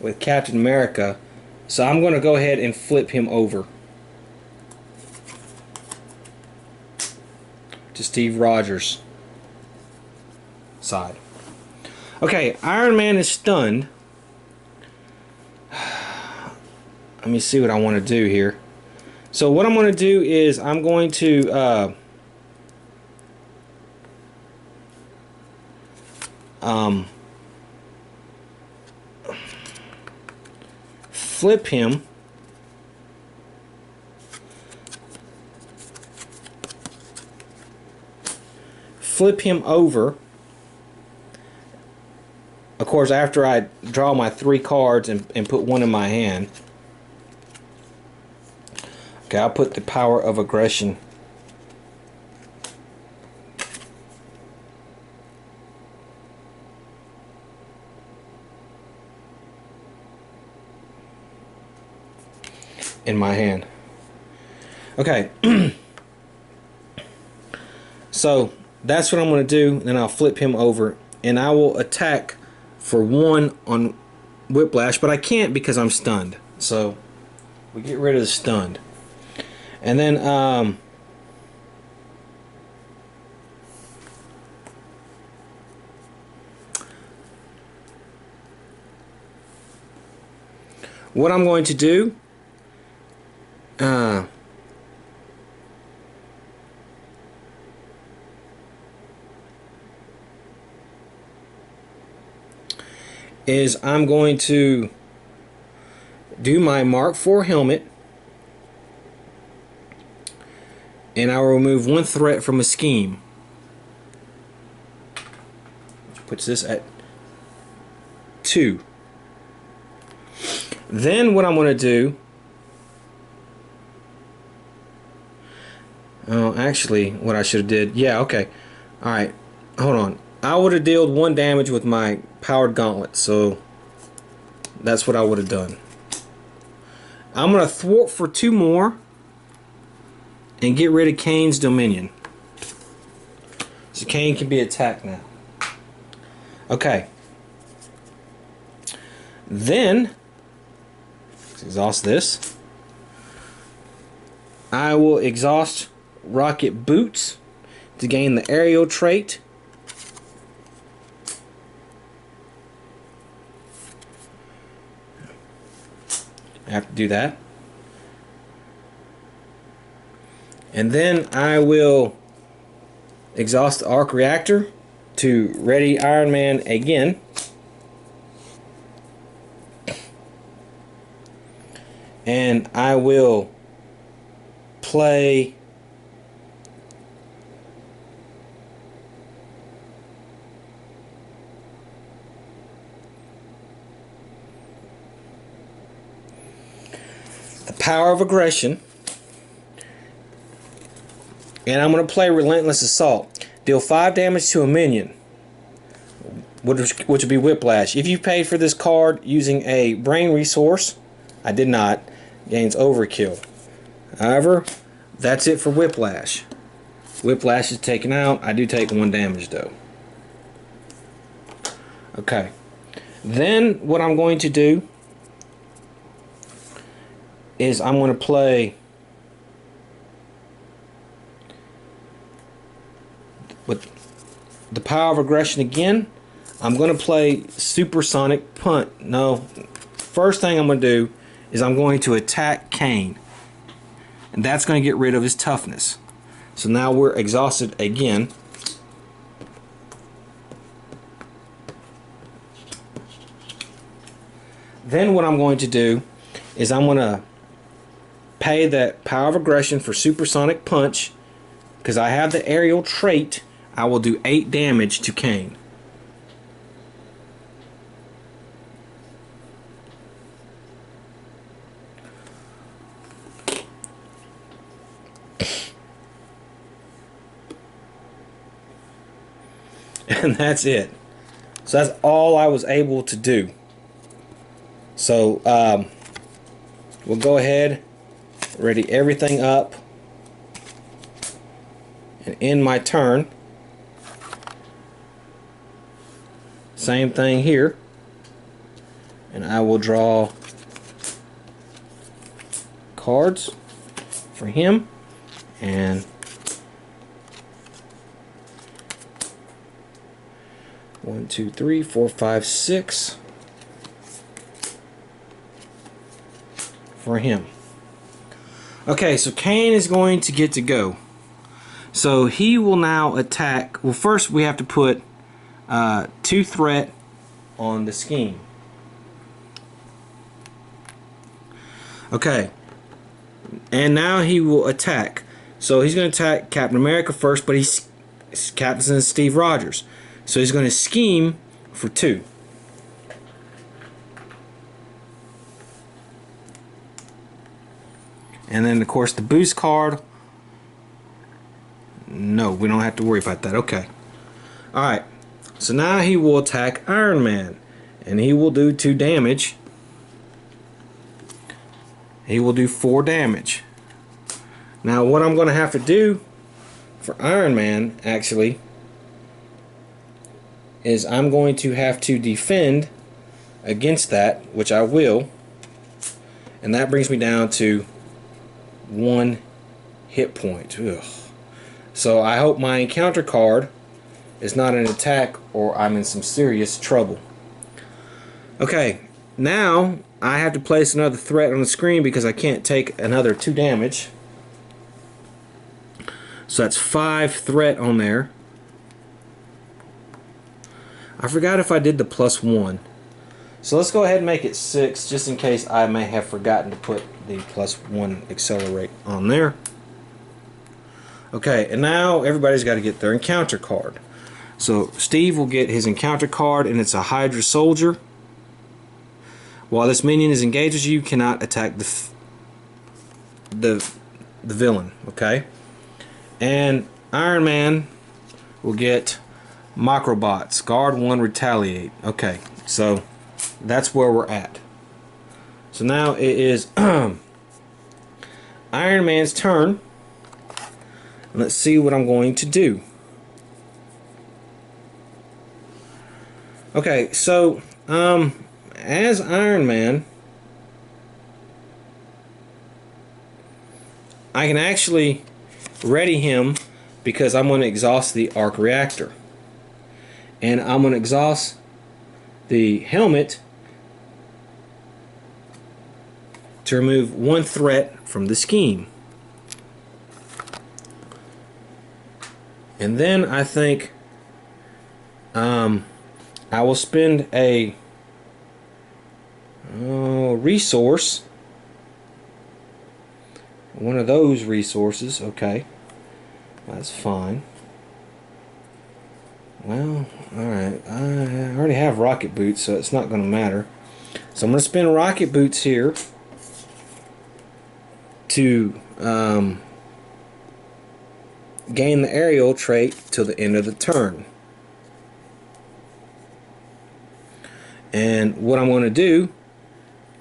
with Captain America. So I'm going to go ahead and flip him over to Steve Rogers' side. Okay, Iron Man is stunned. Let me see what I want to do here. So what I'm going to do is I'm going to flip him over. Of course, after I draw my 3 cards and put 1 in my hand. Okay, I'll put the Power of Aggression. In my hand. Okay. So that's what I'm going to do. Then I'll flip him over, and I will attack for 1 on Whiplash, but I can't because I'm stunned. So we get rid of the stunned. And then what I'm going to do is I'm going to do my Mark IV helmet, and I will remove 1 threat from a scheme, which puts this at 2. Then what I'm going to do, oh, actually what I should have did, yeah, okay, alright, hold on, I would have dealt 1 damage with my powered gauntlet, so that's what I would have done. I'm going to thwart for 2 more and get rid of Kane's Dominion. So Kane can be attacked now. Okay. Then, let's exhaust this. I will exhaust Rocket Boots to gain the aerial trait. I have to do that. And then I will exhaust the arc reactor to ready Iron Man again. And I will play the Power of Aggression. And I'm going to play Relentless Assault. Deal 5 damage to a minion, which would be Whiplash. If you paid for this card using a brain resource, I did not, gains Overkill. However, that's it for Whiplash. Whiplash is taken out. I do take 1 damage though. Okay. Then what I'm going to do is I'm going to play with the Power of Aggression again. I'm going to play Supersonic Punch. No, first thing I'm going to do is I'm going to attack Kang. And that's going to get rid of his toughness. So now we're exhausted again. Then what I'm going to do is I'm going to pay that Power of Aggression for Supersonic Punch. Because I have the aerial trait, I will do 8 damage to Kang. And that's it. So that's all I was able to do. So we'll go ahead, ready everything up, and end my turn. Same thing here. And I will draw cards for him. And 1, 2, 3, 4, 5, 6 for him. Okay, so Kang is going to get to go. So he will now attack. Well, first we have to put 2 threat on the scheme. Okay, and now he will attack. So he's going to attack Captain America first, but he's Captain Steve Rogers. So he's going to scheme for 2. And then of course the boost card. No, we don't have to worry about that. Okay. Alright. So now he will attack Iron Man. And he will do 2 damage. He will do 4 damage. Now what I'm going to have to do for Iron Man, actually, is I'm going to have to defend against that, which I will. And that brings me down to 1 hit point. Ugh. So I hope my encounter card is not an attack or I'm in some serious trouble. Okay, now I have to place another threat on the screen because I can't take another 2 damage. So that's 5 threat on there. I forgot if I did the +1. So let's go ahead and make it 6 just in case I may have forgotten to put the +1 accelerate on there. Okay, and now everybody's got to get their encounter card. So Steve will get his encounter card, and it's a Hydra Soldier. While this minion is engaged with you, cannot attack the villain. Okay, and Iron Man will get Macrobots. Guard 1, retaliate. Okay, so that's where we're at. So now it is Iron Man's turn. Let's see what I'm going to do. Okay, so as Iron Man, I can actually ready him because I'm going to exhaust the arc reactor. And I'm going to exhaust the helmet to remove one threat from the scheme. And then I think I will spend a resource, one of those resources. Okay, that's fine. Well, alright, I already have rocket boots, so it's not going to matter. So I'm going to spend rocket boots here to gain the aerial trait till the end of the turn. And what I'm going to do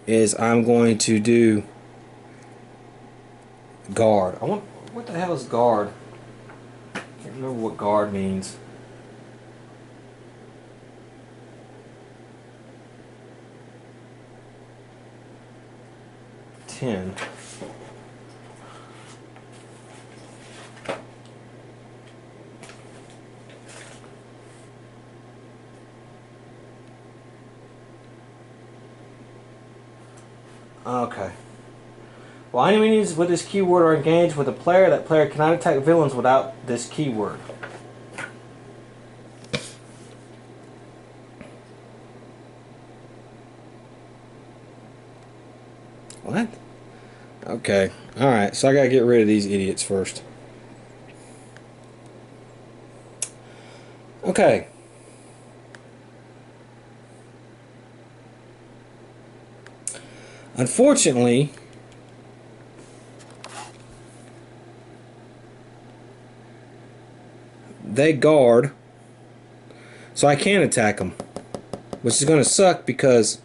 is I'm going to do guard. What the hell is guard? I can't remember what guard means. Okay. Well, enemies with this keyword are engaged with a player. That player cannot attack villains without this keyword. What? Okay. Alright, so I gotta get rid of these idiots first. Okay. Unfortunately, they guard, so I can't attack them, which is going to suck because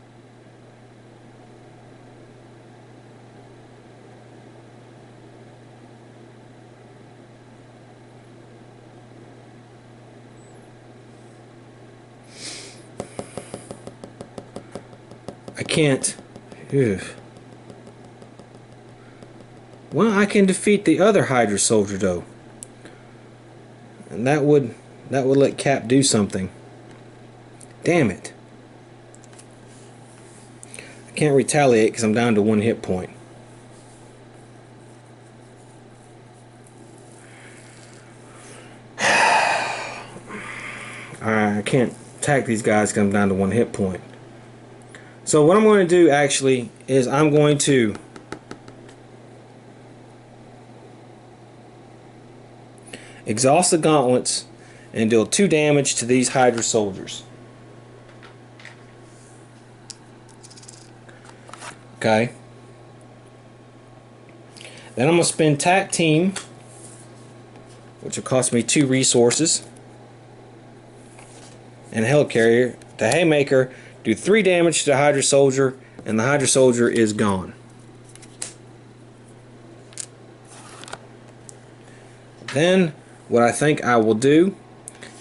I can't. Ugh. Well, I can defeat the other Hydra soldier though, and that would let Cap do something. Damn it! I can't retaliate because I'm down to 1 hit point. I can't attack these guys because I'm down to 1 hit point. So what I'm going to do actually is I'm going to exhaust the gauntlets and deal 2 damage to these Hydra soldiers. Okay. Then I'm going to spend Tac Team, which will cost me 2 resources, and Helicarrier. The Haymaker, do 3 damage to the Hydra soldier, and the Hydra soldier is gone. Then what I think I will do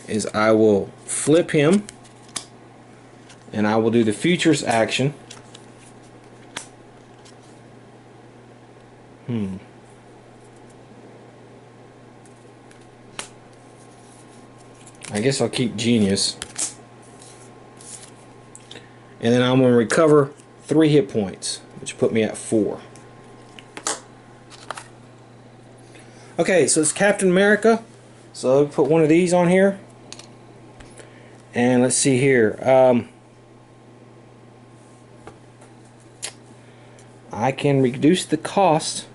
is I will flip him, and I will do the Futurist action. I guess I'll keep Genius. And then I'm going to recover 3 hit points, which put me at 4. Okay, so it's Captain America. So I'll put one of these on here. And let's see here. I can reduce the cost.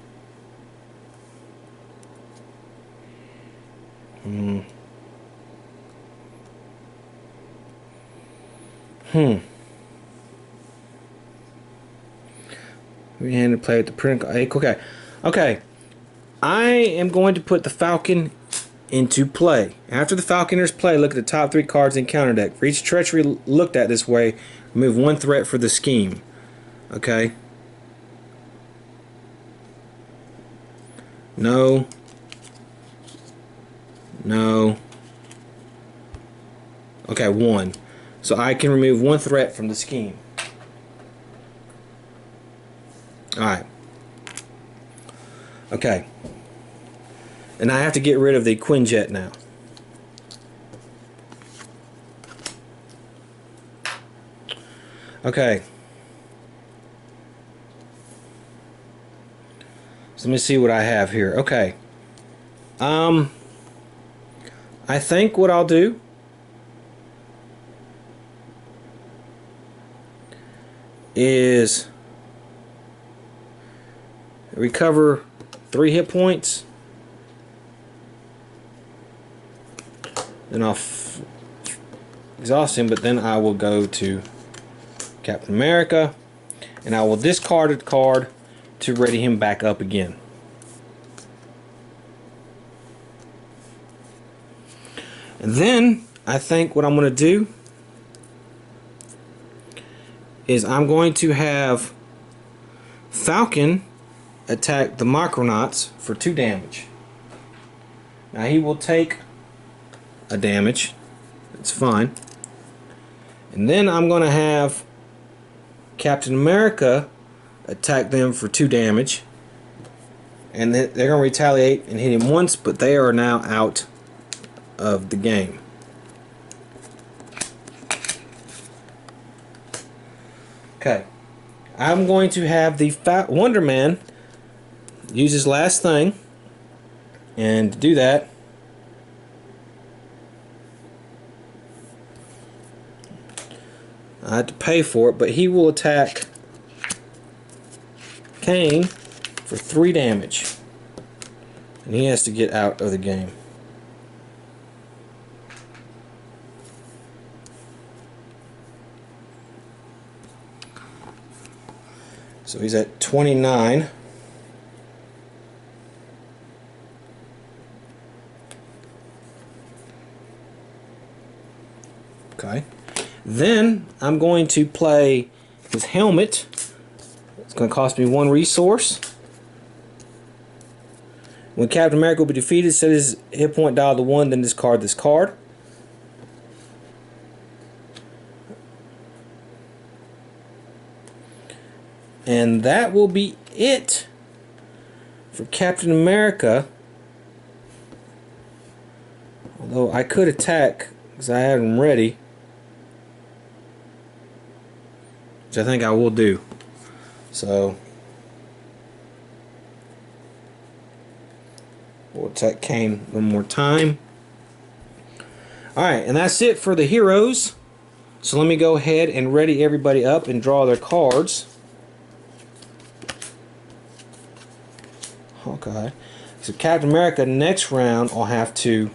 We had to play with the print. Okay. I am going to put the Falcon into play. After the Falcon enters play, look at the top 3 cards in counter deck. For each treachery looked at this way, remove 1 threat for the scheme. Okay. No. Okay, 1. So I can remove 1 threat from the scheme. Alright. Okay. And I have to get rid of the Quinjet now. Okay. So let me see what I have here. Okay. I think what I'll do is recover 3 hit points. Then I'll exhaust him, but then I will go to Captain America and I will discard a card to ready him back up again. And then I think what I'm going to do is I'm going to have Falcon attack the Micronauts for 2 damage. Now he will take a damage. It's fine. And then I'm going to have Captain America attack them for 2 damage. And they're going to retaliate and hit him once, but they are now out of the game. Okay. I'm going to have the Wonder Man use his last thing. And to do that, I had to pay for it, but he will attack Kang for 3 damage. And he has to get out of the game. So he's at 29. Okay. Then I'm going to play his helmet. It's going to cost me 1 resource. When Captain America will be defeated, set his hit point dial to 1, then discard this card. And that will be it for Captain America. Although I could attack because I have him ready, which I think I will do. So we'll attack Kane one more time. Alright, and that's it for the heroes. So let me go ahead and ready everybody up and draw their cards. Okay. So Captain America next round I'll have to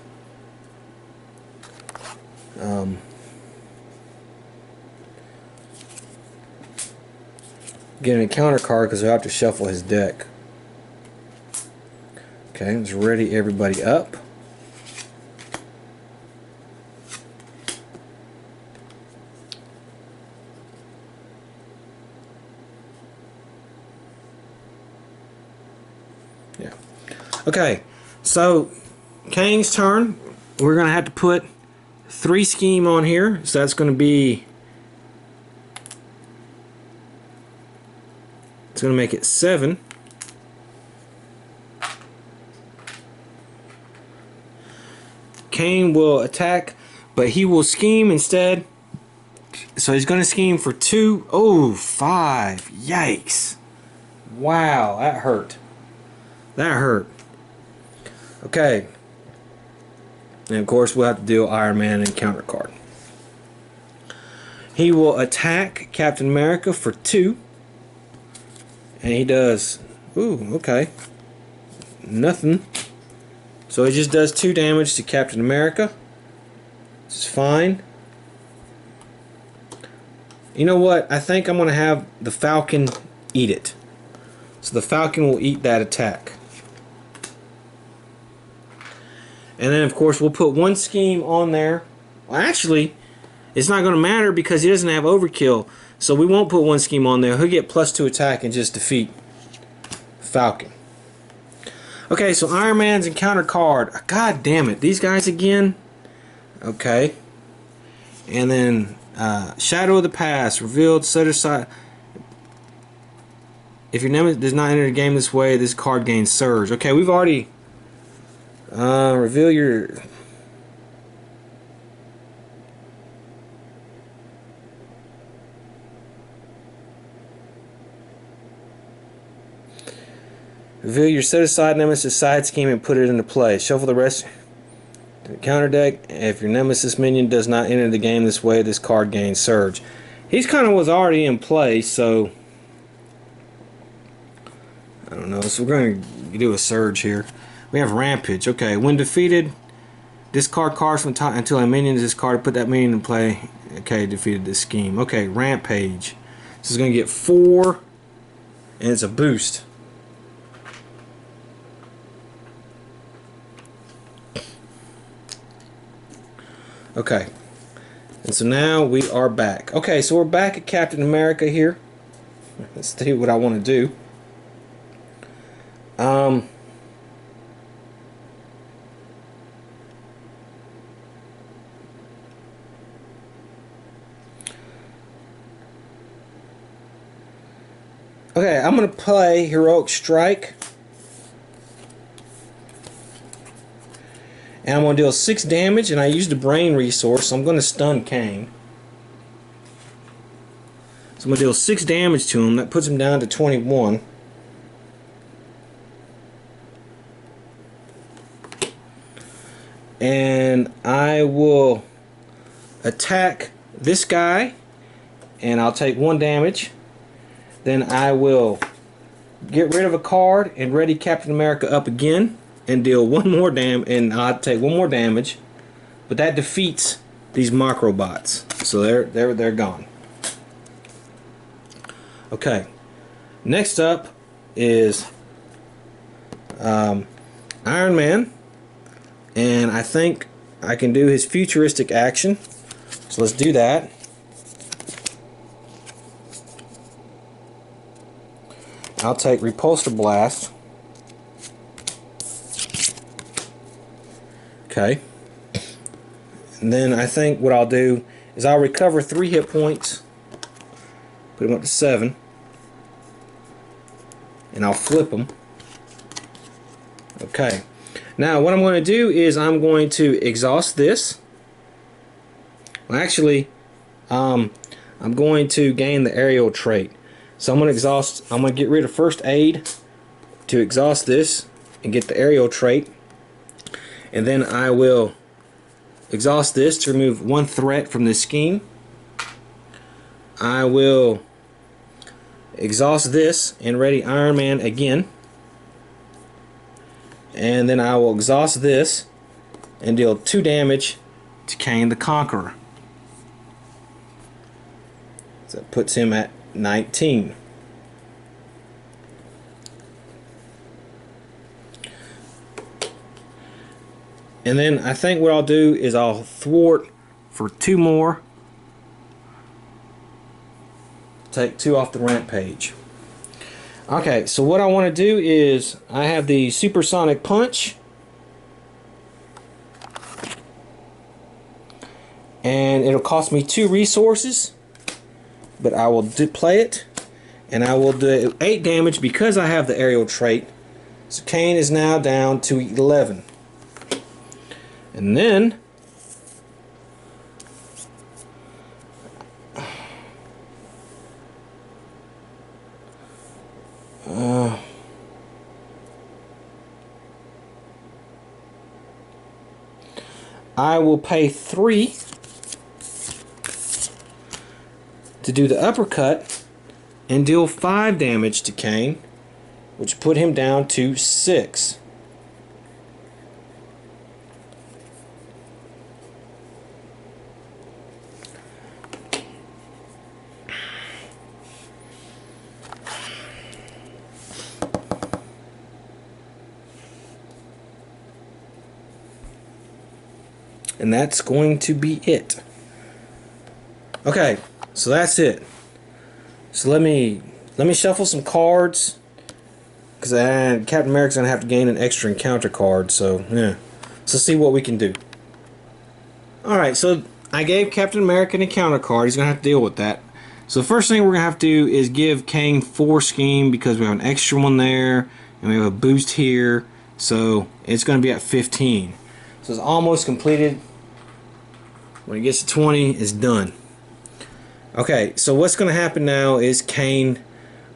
get an encounter card because I have to shuffle his deck. Okay, let's ready everybody up. Yeah. Okay, so Kang's turn. We're going to have to put 3 scheme on here. So that's going to be, it's going to make it 7. Kang will attack, but he will scheme instead. So he's going to scheme for 2. Oh, 5. Yikes. Wow, that hurt. That hurt. Okay. And of course we'll have to deal Iron Man and counter card. He will attack Captain America for 2. And he does, ooh, okay, nothing. So he just does 2 damage to Captain America. This is fine. You know what? I think I'm going to have the Falcon eat it. So the Falcon will eat that attack. And then of course we'll put 1 scheme on there. Well, actually, it's not going to matter because he doesn't have overkill. So we won't put 1 scheme on there. He'll get +2 attack and just defeat Falcon. Okay, so Iron Man's encounter card. God damn it. These guys again? Okay. And then Shadow of the Past. Revealed, set aside. If your nemesis does not enter the game this way, this card gains surge. Okay, we've already reveal your. Reveal your set-aside nemesis side scheme and put it into play. Shuffle the rest to the counter deck. If your nemesis minion does not enter the game this way, this card gains surge. He's kind of was already in play, so I don't know. So we're going to do a surge here. We have Rampage. Okay, when defeated, discard cards from top until a minion is discarded. Put that minion in play. Okay, defeated this scheme. Okay, Rampage. This is going to get 4, and it's a boost. Okay, and so now we are back. Okay, so we're back at Captain America here. Let's see what I want to do. Okay, I'm going to play Heroic Strike. And I'm going to deal 6 damage, and I used a brain resource, so I'm going to stun Kang. So I'm going to deal 6 damage to him. That puts him down to 21. And I will attack this guy, and I'll take 1 damage. Then I will get rid of a card and ready Captain America up again and deal 1 more damage, and I'll take 1 more damage. But that defeats these Macrobots, so they're gone. Okay, next up is Iron Man, and I think I can do his futuristic action. So let's do that. I'll take Repulsor Blast. Okay. And then I think what I'll do is I'll recover 3 hit points, put them up to 7, and I'll flip them. Okay. Now what I'm going to do is I'm going to exhaust this. Well, actually, I'm going to gain the aerial trait. So I'm going to get rid of first aid to exhaust this and get the aerial trait. And then I will exhaust this to remove 1 threat from this scheme. I will exhaust this and ready Iron Man again. And then I will exhaust this and deal 2 damage to Kang the Conqueror. So that puts him at 19. And then I think what I'll do is I'll thwart for 2 more. Take 2 off the Rampage. Okay, so what I want to do is I have the Supersonic Punch. And it'll cost me 2 resources. But I will play it. And I will do 8 damage because I have the aerial trait. So Kane is now down to 11. And then I will pay 3 to do the uppercut and deal 5 damage to Kane, which put him down to 6. And that's going to be it. Okay, so that's it. So let me shuffle some cards, because Captain America's gonna have to gain an extra encounter card. So yeah, so see what we can do. All right, so I gave Captain America an encounter card. He's gonna have to deal with that. So the first thing we're going to have to do is give Kang 4 scheme because we have an extra one there and we have a boost here. So it's going to be at 15. So it's almost completed. When it gets to 20, it's done. Okay, so what's going to happen now is Kang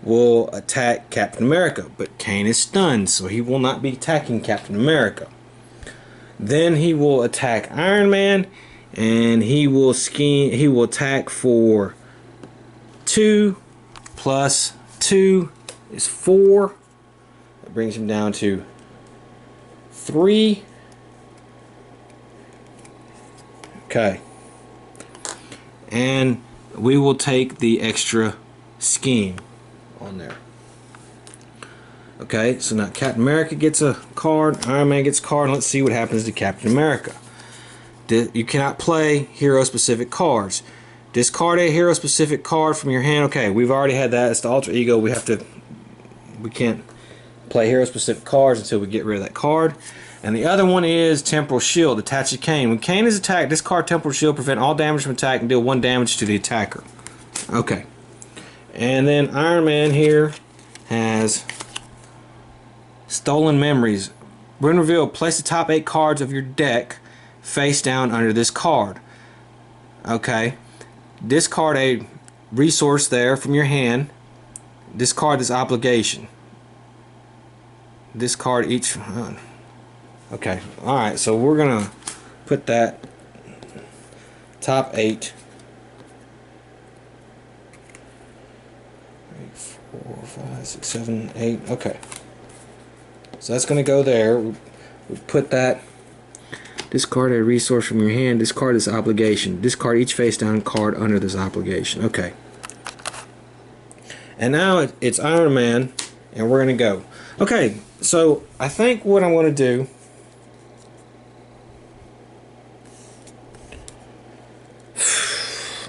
will attack Captain America, but Kang is stunned, so he will not be attacking Captain America. Then he will attack Iron Man, and he will attack for 2 plus 2 is 4. That brings him down to 3. Okay. And we will take the extra scheme on there. Okay, so now Captain America gets a card, Iron Man gets a card, and let's see what happens to Captain America. You cannot play hero-specific cards. Discard a hero-specific card from your hand. Okay, we've already had that. It's the alter ego. We can't play hero-specific cards until we get rid of that card. And the other one is Temporal Shield. Attach to Kang. When Kang is attacked, discard Temporal Shield, prevent all damage from attack, and deal 1 damage to the attacker. Okay. And then Iron Man here has Stolen Memories. When revealed, place the top 8 cards of your deck face down under this card. Okay. Discard a resource there from your hand. Discard this obligation. Discard each. Okay. Alright, so we're going to put that top 8. 4, 5, 6, 7, 8. Okay. So that's going to go there. We put that. Discard a resource from your hand. Discard this obligation. Discard each face down card under this obligation. Okay. And now it's Iron Man, and we're going to go. Okay, so I think what I'm going to do.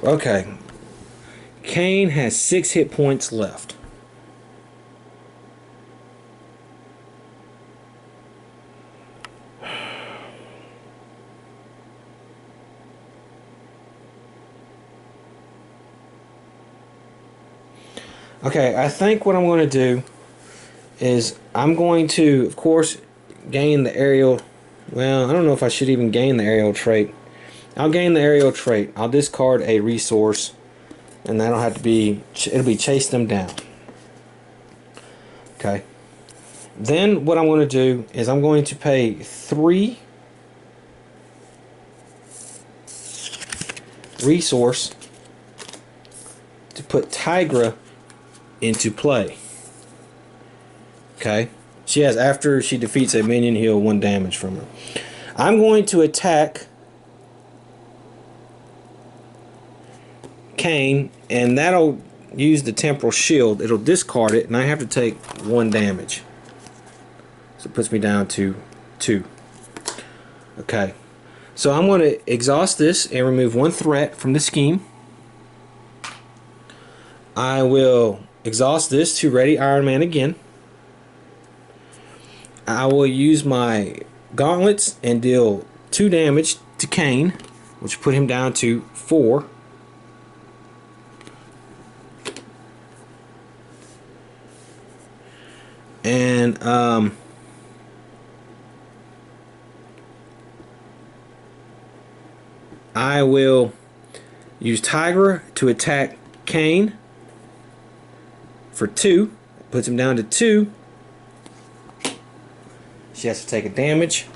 Okay. Kang has 6 hit points left. Okay, I think what I'm going to do is I'm going to, of course, gain the aerial. Well, I don't know if I should even gain the aerial trait. I'll gain the aerial trait. I'll discard a resource, and that'll have to be, it'll be chase them down. Okay. Then what I'm going to do is I'm going to pay 3 resource to put Tigra into play. Okay. She has, after she defeats a minion, heal 1 damage from her. I'm going to attack Kang, and that'll use the Temporal Shield. It'll discard it, and I have to take 1 damage. So it puts me down to 2. Okay. So I'm going to exhaust this and remove 1 threat from the scheme. I will exhaust this to ready Iron Man again. I will use my gauntlets and deal 2 damage to Kang, which put him down to 4. And I will use Tigra to attack Kang for 2. Puts him down to 2. She has to take a damage.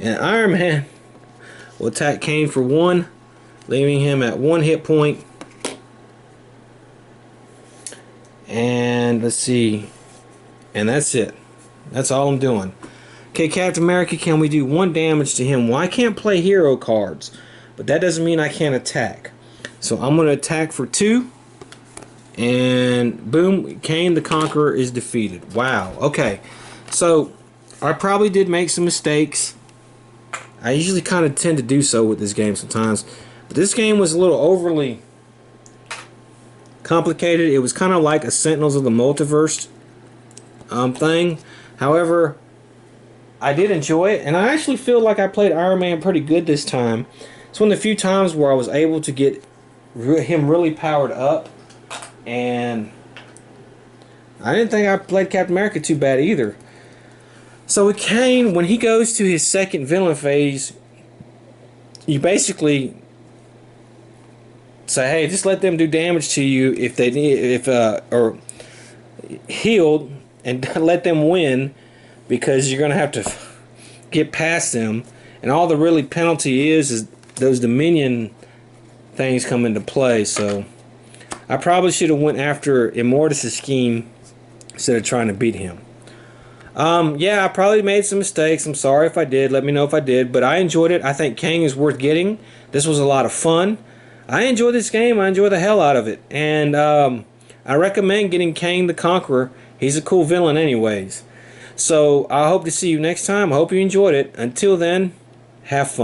And Iron Man will attack Kang for 1, leaving him at 1 hit point. And let's see. And that's it. That's all I'm doing. Okay, Captain America, can we do 1 damage to him? Well, I can't play hero cards, but that doesn't mean I can't attack. So I'm going to attack for 2. And boom, Kang the Conqueror is defeated. Wow. Okay. So I probably did make some mistakes. I usually kind of tend to do so with this game sometimes. But this game was a little overly complicated. It was kind of like a Sentinels of the Multiverse thing. However, I did enjoy it, and I actually feel like I played Iron Man pretty good this time. It's one of the few times where I was able to get him really powered up, and I didn't think I played Captain America too bad either. So with Kang, when he goes to his second villain phase, you basically say, hey, just let them do damage to you if they need, or healed, and let them win, because you're gonna have to get past them. And all the really penalty is those Dominion things come into play. So I probably should have went after Immortus' scheme instead of trying to beat him. Yeah, I probably made some mistakes. I'm sorry if I did. Let me know if I did. But I enjoyed it. I think Kang is worth getting. This was a lot of fun. I enjoyed this game. I enjoyed the hell out of it. And I recommend getting Kang the Conqueror. He's a cool villain anyways. So I hope to see you next time. I hope you enjoyed it. Until then, have fun.